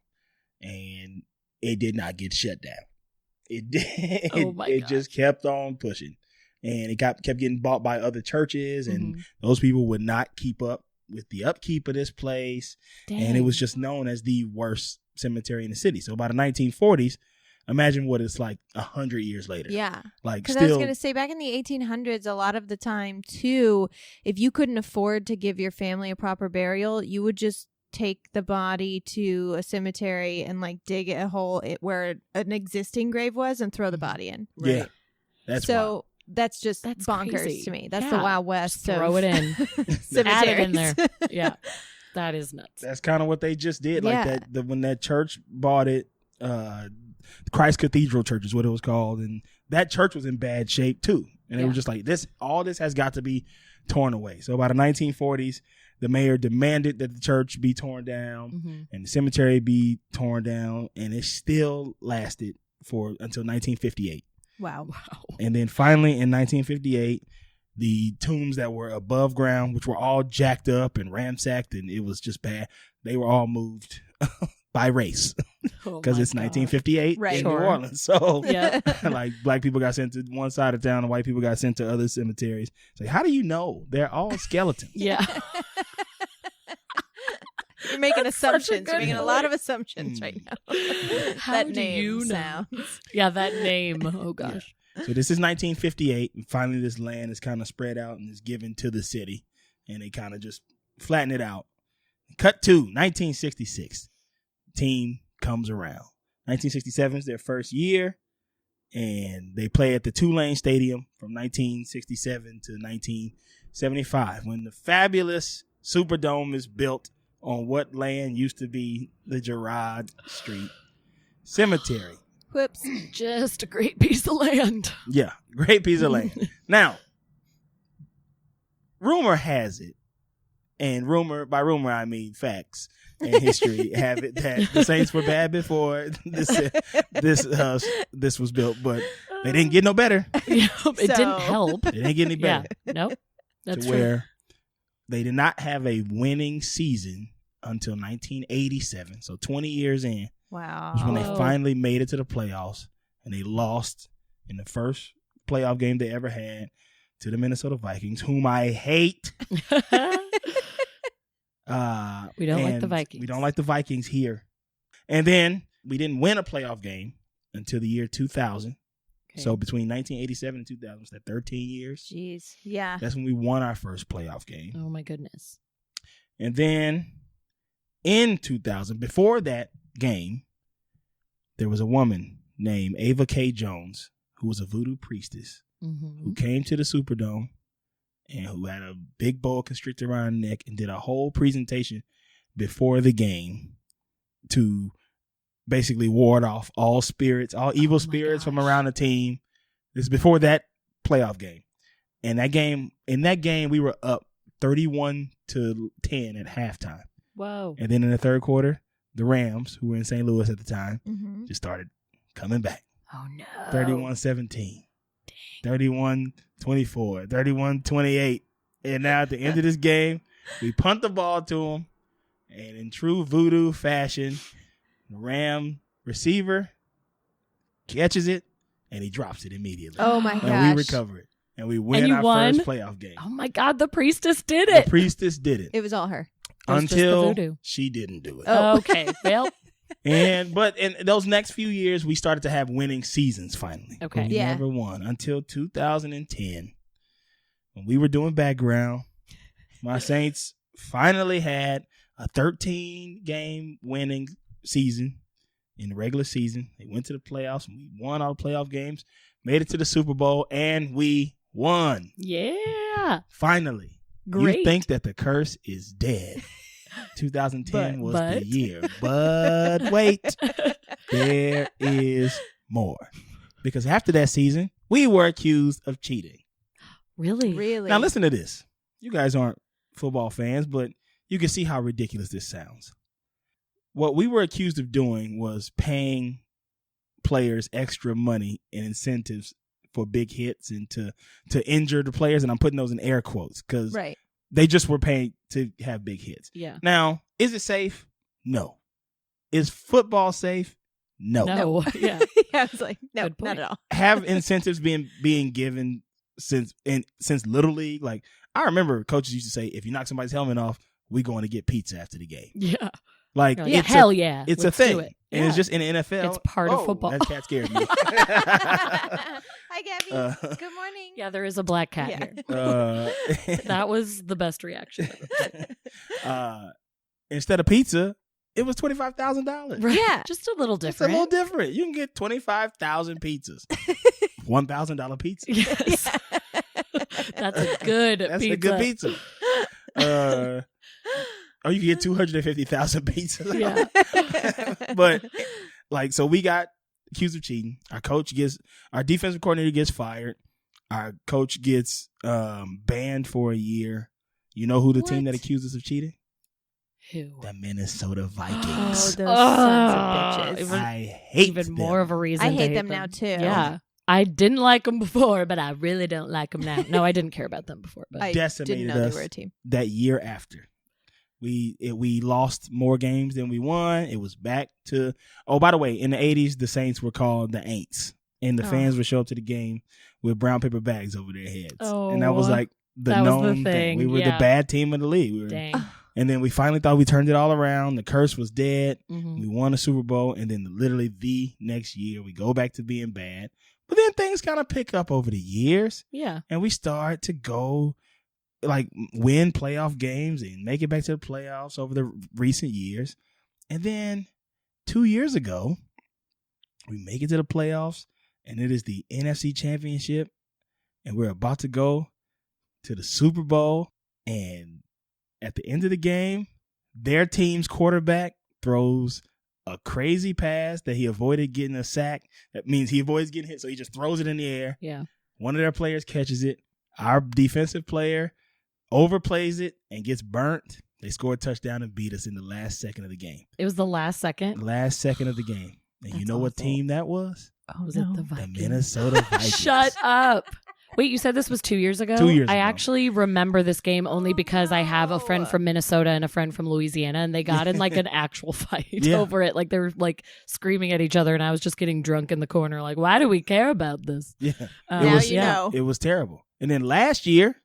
And it did not get shut down. It did. It just kept on pushing. And it kept getting bought by other churches, and those people would not keep up with the upkeep of this place. Dang. And it was just known as the worst cemetery in the city. So by the 1940s, imagine what it's like 100 years later. Yeah. Like, because I was going to say, back in the 1800s, a lot of the time, too, if you couldn't afford to give your family a proper burial, you would just take the body to a cemetery and like dig a hole where an existing grave was and throw the body in. Right? Yeah. That's wild. That's bonkers crazy. to me. That's the Wild West. Just throw it in. Add it in there. Yeah. That is nuts. That's kind of what they just did. Like that when that church bought it, Christ Cathedral Church is what it was called. And that church was in bad shape too. And they were just like, all this has got to be torn away. So by the 1940s, the mayor demanded that the church be torn down and the cemetery be torn down. And it still lasted until 1958. Wow. And then finally in 1958, the tombs that were above ground, which were all jacked up and ransacked, and it was just bad, they were all moved by race because it's 1958 in New Orleans. So like black people got sent to one side of town and white people got sent to other cemeteries. It's like, how do you know? They're all skeletons. Yeah. You're making assumptions. You're making a lot of assumptions right now. How do you know? Yeah, that name. Oh, gosh. Yeah. So this is 1958, and finally this land is kind of spread out and is given to the city, and they kind of just flatten it out. Cut to 1966. Team comes around. 1967 is their first year, and they play at the Tulane Stadium from 1967 to 1975 when the fabulous Superdome is built on what land used to be the Girard Street Cemetery. Whoops. Just a great piece of land. Yeah, great piece of land. Now, rumor has it, and by rumor I mean facts and history, have it that the Saints were bad before this was built, but they didn't get no better. It didn't help. It didn't get any better. Yeah. Nope. That's true. Where they did not have a winning season until 1987. So 20 years in. Wow. Was when they finally made it to the playoffs, and they lost in the first playoff game they ever had to the Minnesota Vikings, whom I hate. We don't like the Vikings. We don't like the Vikings here. And then we didn't win a playoff game until the year 2000. Okay. So between 1987 and 2000, was that 13 years? Jeez. Yeah. That's when we won our first playoff game. Oh, my goodness. And then in 2000, before that game, there was a woman named Ava K. Jones who was a voodoo priestess who came to the Superdome and who had a big boa constrictor around her neck and did a whole presentation before the game to basically ward off all spirits, all evil spirits from around the team. This is before that playoff game. And in that game, we were up 31-10 at halftime. Whoa. And then in the third quarter, the Rams, who were in St. Louis at the time, just started coming back. Oh, no. 31-17. 31-24. 31-28. And now at the end of this game, we punt the ball to them. And in true voodoo fashion, the Ram receiver catches it, and he drops it immediately. Oh, my gosh. And we recover it. And we win our first playoff game. Oh, my God. The priestess did it. The priestess did it. It was all her. Until she didn't do it. Oh. Okay. Well. But in those next few years, we started to have winning seasons finally. Okay. But we never won until 2010. When we were doing background, my Saints finally had a 13-game winning season in the regular season. They went to the playoffs, and we won all the playoff games, made it to the Super Bowl, and we won. Yeah. Finally. Great. You think that the curse is dead. 2010 was the year. But wait, there is more. Because after that season, we were accused of cheating. Really? Really? Now listen to this. You guys aren't football fans, but you can see how ridiculous this sounds. What we were accused of doing was paying players extra money and incentives for big hits and to injure the players, and I'm putting those in air quotes because they just were paid to have big hits. Yeah. Now, is it safe? No. Is football safe? No. No. Yeah. I was like, no, not at all. Have incentives being given since Little League? Like, I remember coaches used to say, if you knock somebody's helmet off, we're going to get pizza after the game. Yeah. Like, it's hell yeah. It's Let's a thing. do it. And it's just in the NFL. It's part of football. That cat scared me. Hi, Gabby. Good morning. Yeah, there is a black cat here. That was the best reaction. Instead of pizza, it was $25,000. Right. Yeah. Just a little different. It's a little different. You can get 25,000 pizzas. $1,000 pizza. Yes. That's a good pizza. That's a good pizza. Or you can get 250,000 pizzas. Yeah. But, like, so we got accused of cheating. Our defensive coordinator gets fired. Our coach gets banned for a year. You know who the team that accused us of cheating? Who? The Minnesota Vikings. Oh, those sons of bitches. I hate even them. more of a reason. I to hate them now, too. Yeah. I didn't like them before, but I really don't like them now. No, I didn't care about them before. But I decimated didn't know us they were a team. that year after. We lost more games than we won. It was back to, oh, by the way, in the 80s, the Saints were called the Aints. And the fans would show up to the game with brown paper bags over their heads. Oh, and that was like the known thing. We were the bad team of the league. Dang. And then we finally thought we turned it all around. The curse was dead. Mm-hmm. We won the Super Bowl. And then literally the next year, we go back to being bad. But then things kind of pick up over the years. Yeah. And we start to go, like, win playoff games and make it back to the playoffs over the recent years. And then 2 years ago, we make it to the playoffs, and it is the NFC Championship, and we're about to go to the Super Bowl. And at the end of the game, their team's quarterback throws a crazy pass that he avoided getting a sack. That means he avoids getting hit, so he just throws it in the air. Yeah. One of their players catches it. Our defensive player overplays it and gets burnt. They score a touchdown and beat us in the last second of the game. It was the last second? Last second of the game. And you know what team that was? Oh, was it the Vikings? The Minnesota Vikings. Shut up. Wait, you said this was 2 years ago? 2 years ago. I actually remember this game only because I have a friend from Minnesota and a friend from Louisiana, and they got in like an actual fight over it. Like they were like screaming at each other, and I was just getting drunk in the corner. Like, why do we care about this? Yeah. Now you know. It was terrible. And then last year,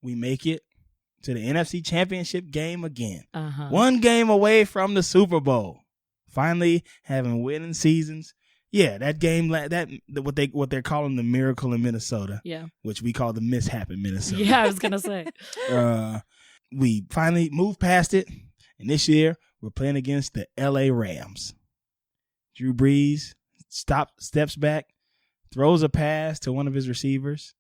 we make it to the NFC Championship game again. Uh-huh. One game away from the Super Bowl. Finally having winning seasons. Yeah, that game, what they're calling the miracle in Minnesota. Yeah. Which we call the mishap in Minnesota. Yeah, I was going to say. We finally moved past it. And this year, we're playing against the LA Rams. Drew Brees steps back, throws a pass to one of his receivers.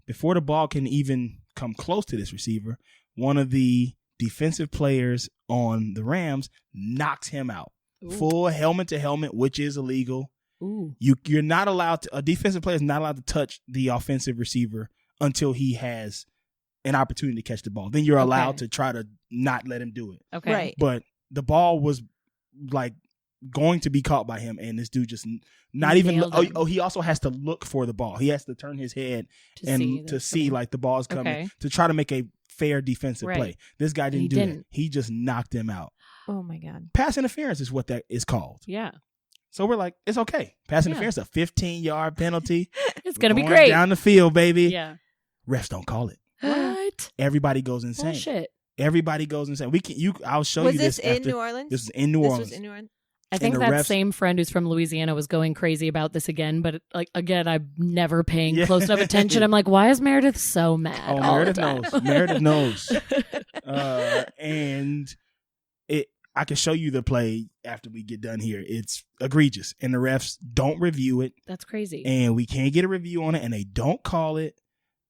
Before the ball can even come close to this receiver, one of the defensive players on the Rams knocks him out. Ooh. Full helmet to helmet, which is illegal. Ooh. You're not allowed to. A defensive player is not allowed to touch the offensive receiver until he has an opportunity to catch the ball. Then you're allowed to try to not let him do it. Okay. Right. But the ball was like going to be caught by him, and this dude just not even. He also has to look for the ball. He has to turn his head to see like the ball's coming to try to make a fair defensive play. This guy didn't do that. He just knocked him out. Oh my God. Pass interference is what that is called. Yeah. So we're like, it's okay. Pass interference, a 15-yard penalty. It's going to be great. Down the field, baby. Yeah. Refs don't call it. What? Everybody goes insane. Bullshit. Everybody goes insane. I'll show you this. Was this in New Orleans? This was in New Orleans. This was in New Orleans. I think that same friend who's from Louisiana was going crazy about this again, but again, I'm never paying close enough attention. I'm like, why is Meredith so mad? Oh, Meredith knows. Meredith knows. And I can show you the play after we get done here. It's egregious, and the refs don't review it. That's crazy. And we can't get a review on it, and they don't call it.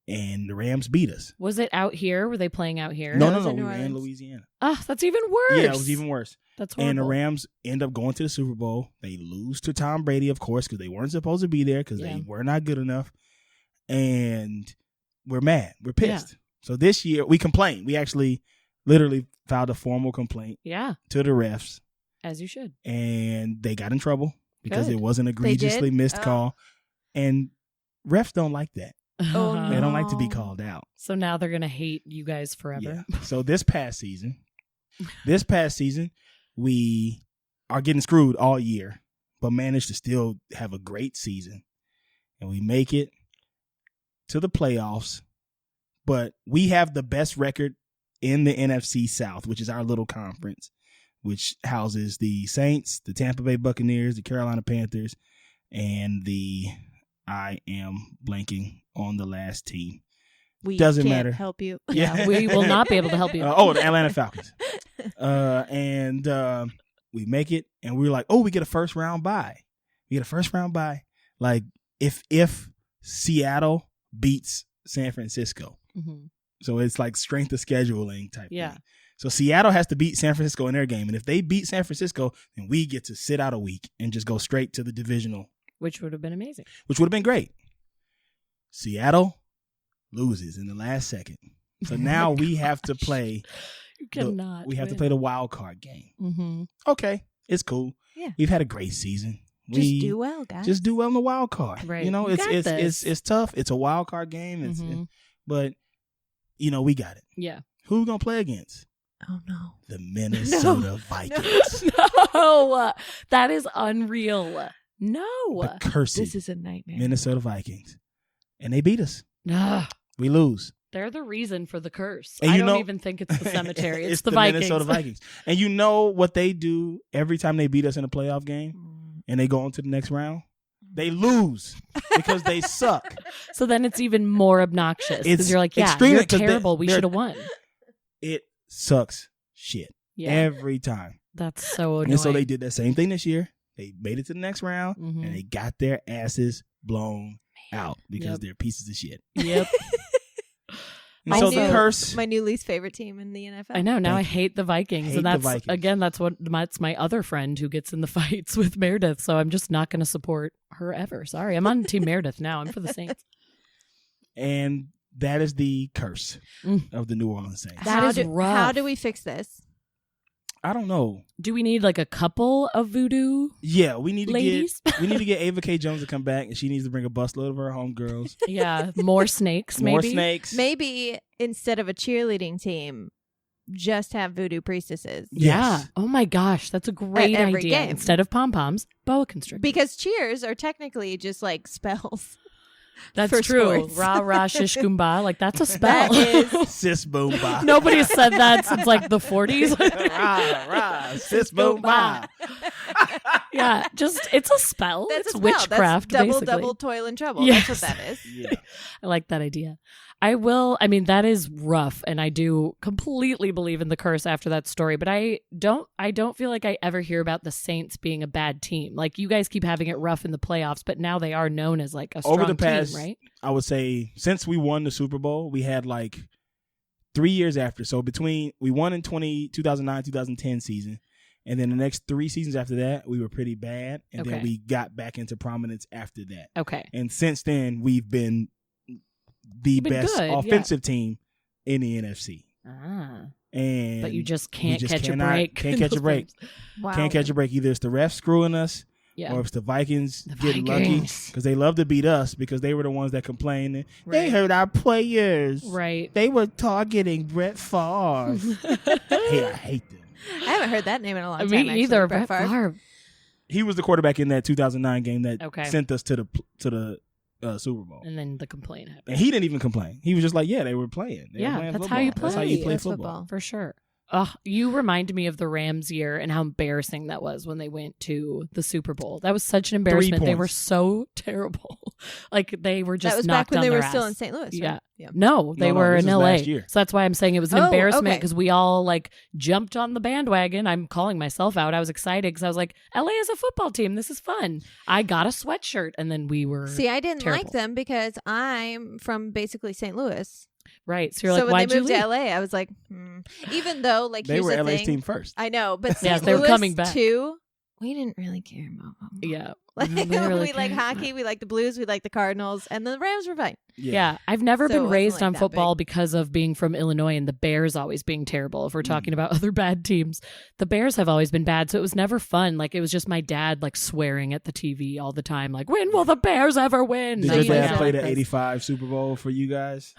And the Rams beat us. Was it out here? Were they playing out here? No. We were in Louisiana. Oh, that's even worse. Yeah, it was even worse. That's horrible. And the Rams end up going to the Super Bowl. They lose to Tom Brady, of course, because they weren't supposed to be there because they were not good enough. And we're mad. We're pissed. Yeah. So this year, we complained. We actually literally filed a formal complaint to the refs. As you should. And they got in trouble because it was an egregiously missed call. And refs don't like that. Oh, no. They don't like to be called out. So now they're going to hate you guys forever. Yeah. So this past season, we are getting screwed all year, but managed to still have a great season. And we make it to the playoffs, but we have the best record in the NFC South, which is our little conference, which houses the Saints, the Tampa Bay Buccaneers, the Carolina Panthers, and I am blanking on the last team. We Doesn't can't matter. Help you. Yeah, we will not be able to help you. The Atlanta Falcons. And we make it, and we're like, we get a first round bye. Like if Seattle beats San Francisco. Mm-hmm. So it's like strength of scheduling type thing. So Seattle has to beat San Francisco in their game. And if they beat San Francisco, then we get to sit out a week and just go straight to the divisional. Which would have been amazing. Which would have been great. Seattle loses in the last second. So now we have to play. You cannot. We have to play the wild card game. Mm-hmm. Okay, it's cool. Yeah, we've had a great season. Just do well, guys. Just do well in the wild card. Right. You know, it's tough. It's a wild card game. But we got it. Yeah. Who we gonna play against? Oh no, the Minnesota Vikings. No, that is unreal. No, the cursed. This is a nightmare. Minnesota Vikings, and they beat us. Ugh. We lose. They're the reason for the curse. And I don't even think it's the cemetery. It's the Vikings. Minnesota Vikings. And you know what they do every time they beat us in a playoff game and they go on to the next round? They lose because they suck. So then it's even more obnoxious because you're like, you're terrible. We should have won. It sucks shit every time. That's so annoying. And so they did that same thing this year. They made it to the next round and they got their asses blown out because they're pieces of shit. Yep. So the curse. My new least favorite team in the NFL. I know. Now I hate the Vikings. And that's, again, that's my other friend who gets in the fights with Meredith. So I'm just not going to support her ever. Sorry. I'm on Team Meredith now. I'm for the Saints. And that is the curse of the New Orleans Saints. That is rough. How do we fix this? I don't know. Do we need like a couple of voodoo? Yeah, we need to ladies? get Ava K. Jones to come back, and she needs to bring a busload of her homegirls. Yeah, more snakes. More snakes. Maybe instead of a cheerleading team, just have voodoo priestesses. Yes. Yeah. Oh my gosh, that's a great idea. Game. Instead of pom poms, boa constrictors. Because cheers are technically just like spells. That's true. Ra ra shish goomba. Like that's a spell. That is Sis Boom AAHH. Nobody's said that since like the 40s. Ra ra sis boom AAHH. Yeah, just it's a spell. It's witchcraft. That's basically. double toil and trouble. Yes. That's what that is. Yeah. I like that idea. I mean, that is rough, and I do completely believe in the curse after that story, but I don't feel like I ever hear about the Saints being a bad team. Like, you guys keep having it rough in the playoffs, but now they are known as like a strong Over the past, team, right? I would say since we won the Super Bowl, we had like 3 years after. So we won in 2009, 2010 season, And then the next 3 seasons after that, we were pretty bad. And then Okay. we got back into prominence after that. Okay. And since then, we've been the You've been best good, yeah. offensive team in the NFC. Ah. And But you just can't catch a cannot- break. Can't in catch a those break. games. Wow. Can't catch a break. Either it's the refs screwing us, Yeah. or it's the Vikings The getting lucky Vikings. because they love to beat us because they were the ones that complained. That They Right. hurt our players. Right. They were targeting Brett Favre. Hey, I hate them. I haven't heard that name in a long time. Me actually, either. Brett Brett Favre. Favre. He was the quarterback in that 2009 game that Okay. sent us to the Super Bowl. And then the complaint happened. And he didn't even complain. He was just like, yeah, they were playing. They were Yeah, playing that's football. how you That's how you play. play That's football. For sure. You remind me of the Rams year and how embarrassing that was when they went to the Super Bowl. That was such an embarrassment. They were points. so terrible. Like they were just That was knocked back when on they their were still ass. in St. Louis. Yeah. Right? Yeah. No, they No, were this in was LA. last year. So that's why I'm saying it was an Oh, embarrassment okay. because we all like jumped on the bandwagon. I'm calling myself out. I was excited because I was like, LA is a football team. This is fun. I got a sweatshirt and then we were See, I didn't terrible. like them because I'm from basically St. Louis. right. So you're So like, when why'd they you moved leave? to LA, I was like, even though like They here's were the LA's thing. team first. I know, but Yeah, St. they were Louis coming back. too. We didn't really care about them. Yeah. Like, We really we like cared. hockey, we like the Blues, we like the Cardinals, and the Rams were fine. Yeah, I've never So it been wasn't, raised like, on that football big. because of being from Illinois and the Bears always being terrible. If we're talking about other bad teams, the Bears have always been bad, so it was never fun. Like it was just my dad like swearing at the TV all the time, like, "When will the Bears ever win?" Did And I your was like, dad "No." play the 85 Super Bowl for you guys?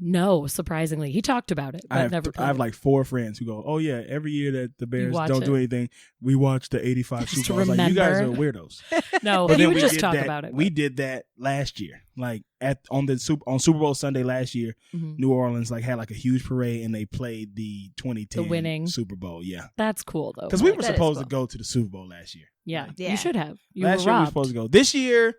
No, surprisingly, he talked about it, but I have, never. I have played. like 4 friends who go, oh yeah, every year that the Bears watch don't do it. anything, we watch the 85 Just Super to Bowl. I was like, you guys are remember. weirdos. No, But he then would we just did talk that, about it. We did that last year, like on Super Bowl Sunday last year. Mhm. New Orleans like had like a huge parade and they played the 2010 winning Super Bowl. Yeah, That's cool though. because we Like, were That is supposed cool. to go to the Super Bowl last year. yeah, Yeah. you should have. You last were year we were robbed. supposed to go. This year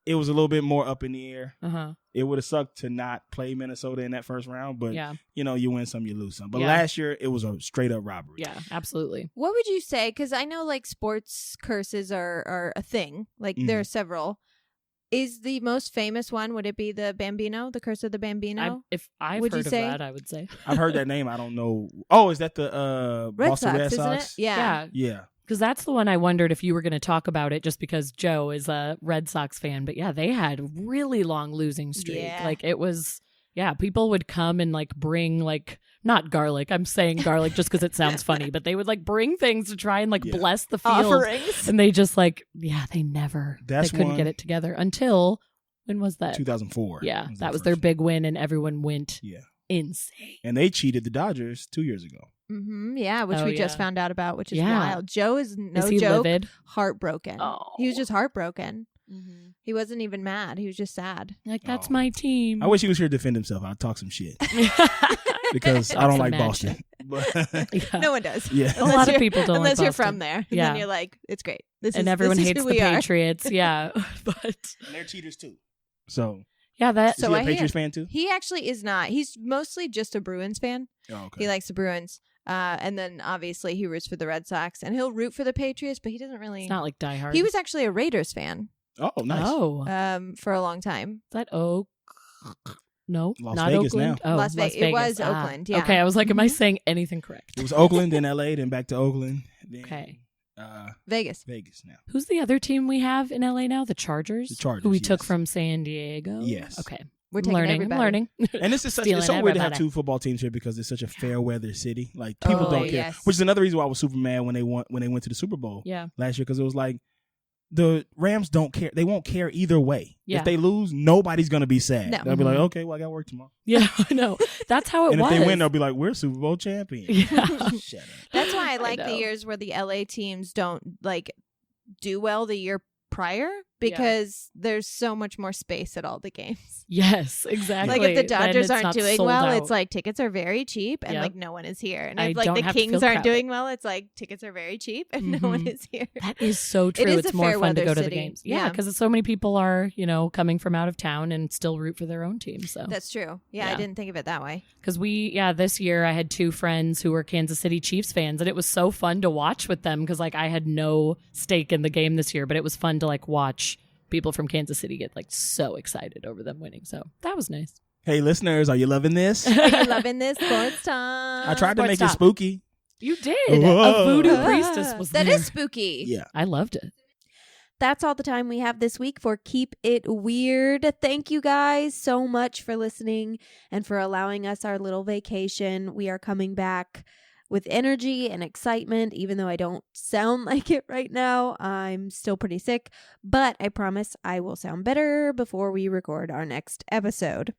it was a little bit more up in the air. Uh-huh. It would have sucked to not play Minnesota in that first round, but Yeah, you know, you win some, you lose some. But Yeah. last year it was a straight up robbery. yeah, absolutely. What would you say? Because I know like sports curses are a thing. Like there Mhm. are several. Is the most famous one? Would it be the Bambino, the curse of the Bambino? If I've Would you heard of say- that, I would say. I've heard that name. I don't know. Oh, is that the Red Boston Sox, Red isn't Sox? it? Yeah. Yeah. Because that's the one I wondered if you were going to talk about it just because Joe is a Red Sox fan. But yeah, they had a really long losing streak. Yeah. Like it was, yeah, people would come and like bring like, not garlic. I'm saying garlic just because it sounds funny, but they would like bring things to try and like Yeah. bless the field. Offerings. And they just like, yeah, they That's couldn't one- get it together until, when was that? 2004. Yeah, was that was first their one. big win and everyone went Yeah. insane. And they cheated the Dodgers 2 years ago. Yeah, which Oh, we just yeah. found out about, which is Yeah. wild. Joe is no Is he joke livid? heartbroken. Oh. He was just heartbroken. He wasn't even mad. He was just sad. Like, that's Oh. my team. I wish he was here to defend himself. I'd talk some shit because I don't Some like mad Boston. But Yeah. No one does. yeah. A lot of people don't unless like you're Boston. from there. And Yeah. then you're like, it's great. This And is everyone this is hates who the we are. Patriots. Yeah. But And they're cheaters too. So, yeah, that is So he a I hear- Patriots fan too? He actually is not. He's mostly just a Bruins fan. Oh, okay. He likes the Bruins. And then obviously he roots for the Red Sox and he'll root for the Patriots, but he doesn't really. it's not like Die Hard. He was actually a Raiders fan Oh, nice. Oh, for a long time. is that Oak? No, Las not Vegas Oakland. now. Oh, Las Vegas. It was Ah. Oakland, yeah. Okay, I was like, am I Mhm. saying anything correct? It was Oakland, then LA, then back to Oakland. Then, Okay. Vegas. Vegas now. Who's the other team we have in LA now? The Chargers. The Chargers, who we took yes. from San Diego. Yes. Okay. We're I'm taking learning. everybody. I'm learning. And this is such, Stealing it's so weird to have everybody. 2 football teams here because it's such a fair weather city. Like people Oh, don't care, yes. which is another reason why I was super mad when they went to the Super Bowl Yeah. last year because it was like the Rams don't care. They won't care either way. Yeah. If they lose, nobody's gonna be sad. No. They'll be like, Mhm. okay, well I got work tomorrow. Yeah, I know. That's how it And was. if they win, they'll be like, we're Super Bowl champions. Yeah. Shut up. That's why I like the know. years where the LA teams don't like do well the year prior because there's so much more space at all the games. Yes, exactly. Like if the Then Dodgers it's aren't not doing sold well, out. it's like tickets are very cheap and Yep. like no one is here. And I if like don't the have to Kings feel aren't crowded. doing well, it's like tickets are very cheap and no one Mhm. is here. That is so true. is It's a more fair fun to weather go to the city. games. Yeah. Yeah, because so many people are, coming from out of town and still root for their own team. So That's true. Yeah, I Yeah. didn't think of it that way. because this year I had 2 friends who were Kansas City Chiefs fans, and it was so fun to watch with them because like I had no stake in the game this year, but it was fun to like watch people from Kansas City get like so excited over them winning. So that was nice. Hey listeners, are you loving this? Are you loving this sports time? I tried to Sports make talk. it spooky. You did. Whoa. A voodoo priestess was That there. is spooky. Yeah. I loved it. That's all the time we have this week for Keep It Weird. Thank you guys so much for listening and for allowing us our little vacation. We are coming back with energy and excitement, even though I don't sound like it right now. I'm still pretty sick, but I promise I will sound better before we record our next episode.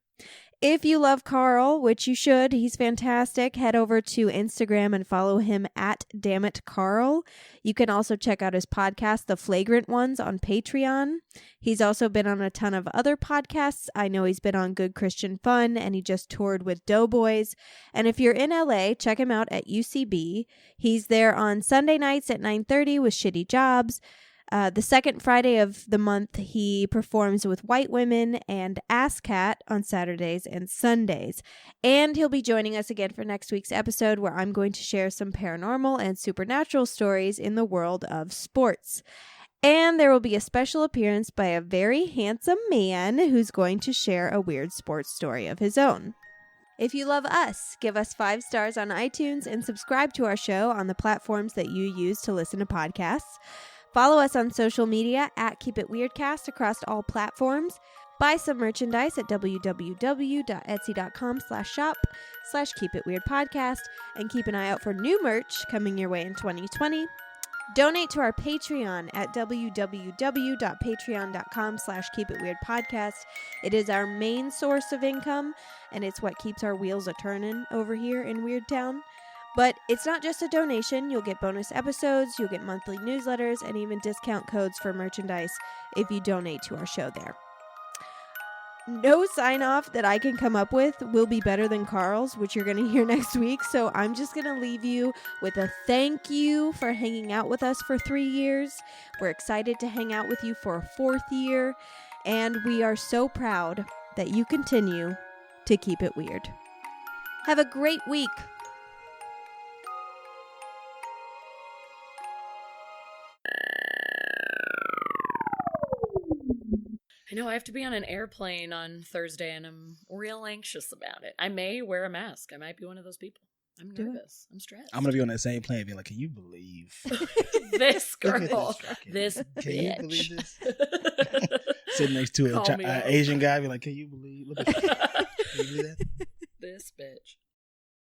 If you love Carl, which you should, he's fantastic, head over to Instagram and follow him at DammitCarl. You can also check out his podcast, The Flagrant Ones, on Patreon. He's also been on a ton of other podcasts. I know he's been on Good Christian Fun, and he just toured with Doughboys. And if you're in LA, check him out at UCB. He's there on Sunday nights at 9:30 with Shitty Jobs. The second Friday of the month, he performs with White Women and Ass Cat on Saturdays and Sundays. And he'll be joining us again for next week's episode, where I'm going to share some paranormal and supernatural stories in the world of sports. And there will be a special appearance by a very handsome man who's going to share a weird sports story of his own. If you love us, give us 5 stars on iTunes and subscribe to our show on the platforms that you use to listen to podcasts. Follow us on social media at Keep It Weirdcast across all platforms. Buy some merchandise at www.etsy.com/shop/keepitweirdpodcast and keep an eye out for new merch coming your way in 2020. Donate to our Patreon at www.patreon.com/keepitweirdpodcast. It is our main source of income, and it's what keeps our wheels a-turning over here in Weird Town. But it's not just a donation. You'll get bonus episodes, you'll get monthly newsletters, and even discount codes for merchandise if you donate to our show there. No sign-off that I can come up with will be better than Carl's, which you're going to hear next week. So I'm just going to leave you with a thank you for hanging out with us for 3 years. We're excited to hang out with you for a 4th year. And we are so proud that you continue to keep it weird. Have a great week. I know I have to be on an airplane on Thursday, and I'm real anxious about it. I may wear a mask. I might be one of those people. I'm nervous. I'm stressed. I'm going to be on that same plane being like, can you believe this girl? This Can bitch. you believe this? Sitting next to Call me an out. Asian guy, be like, can you believe? Look at that. Can you believe that? This bitch.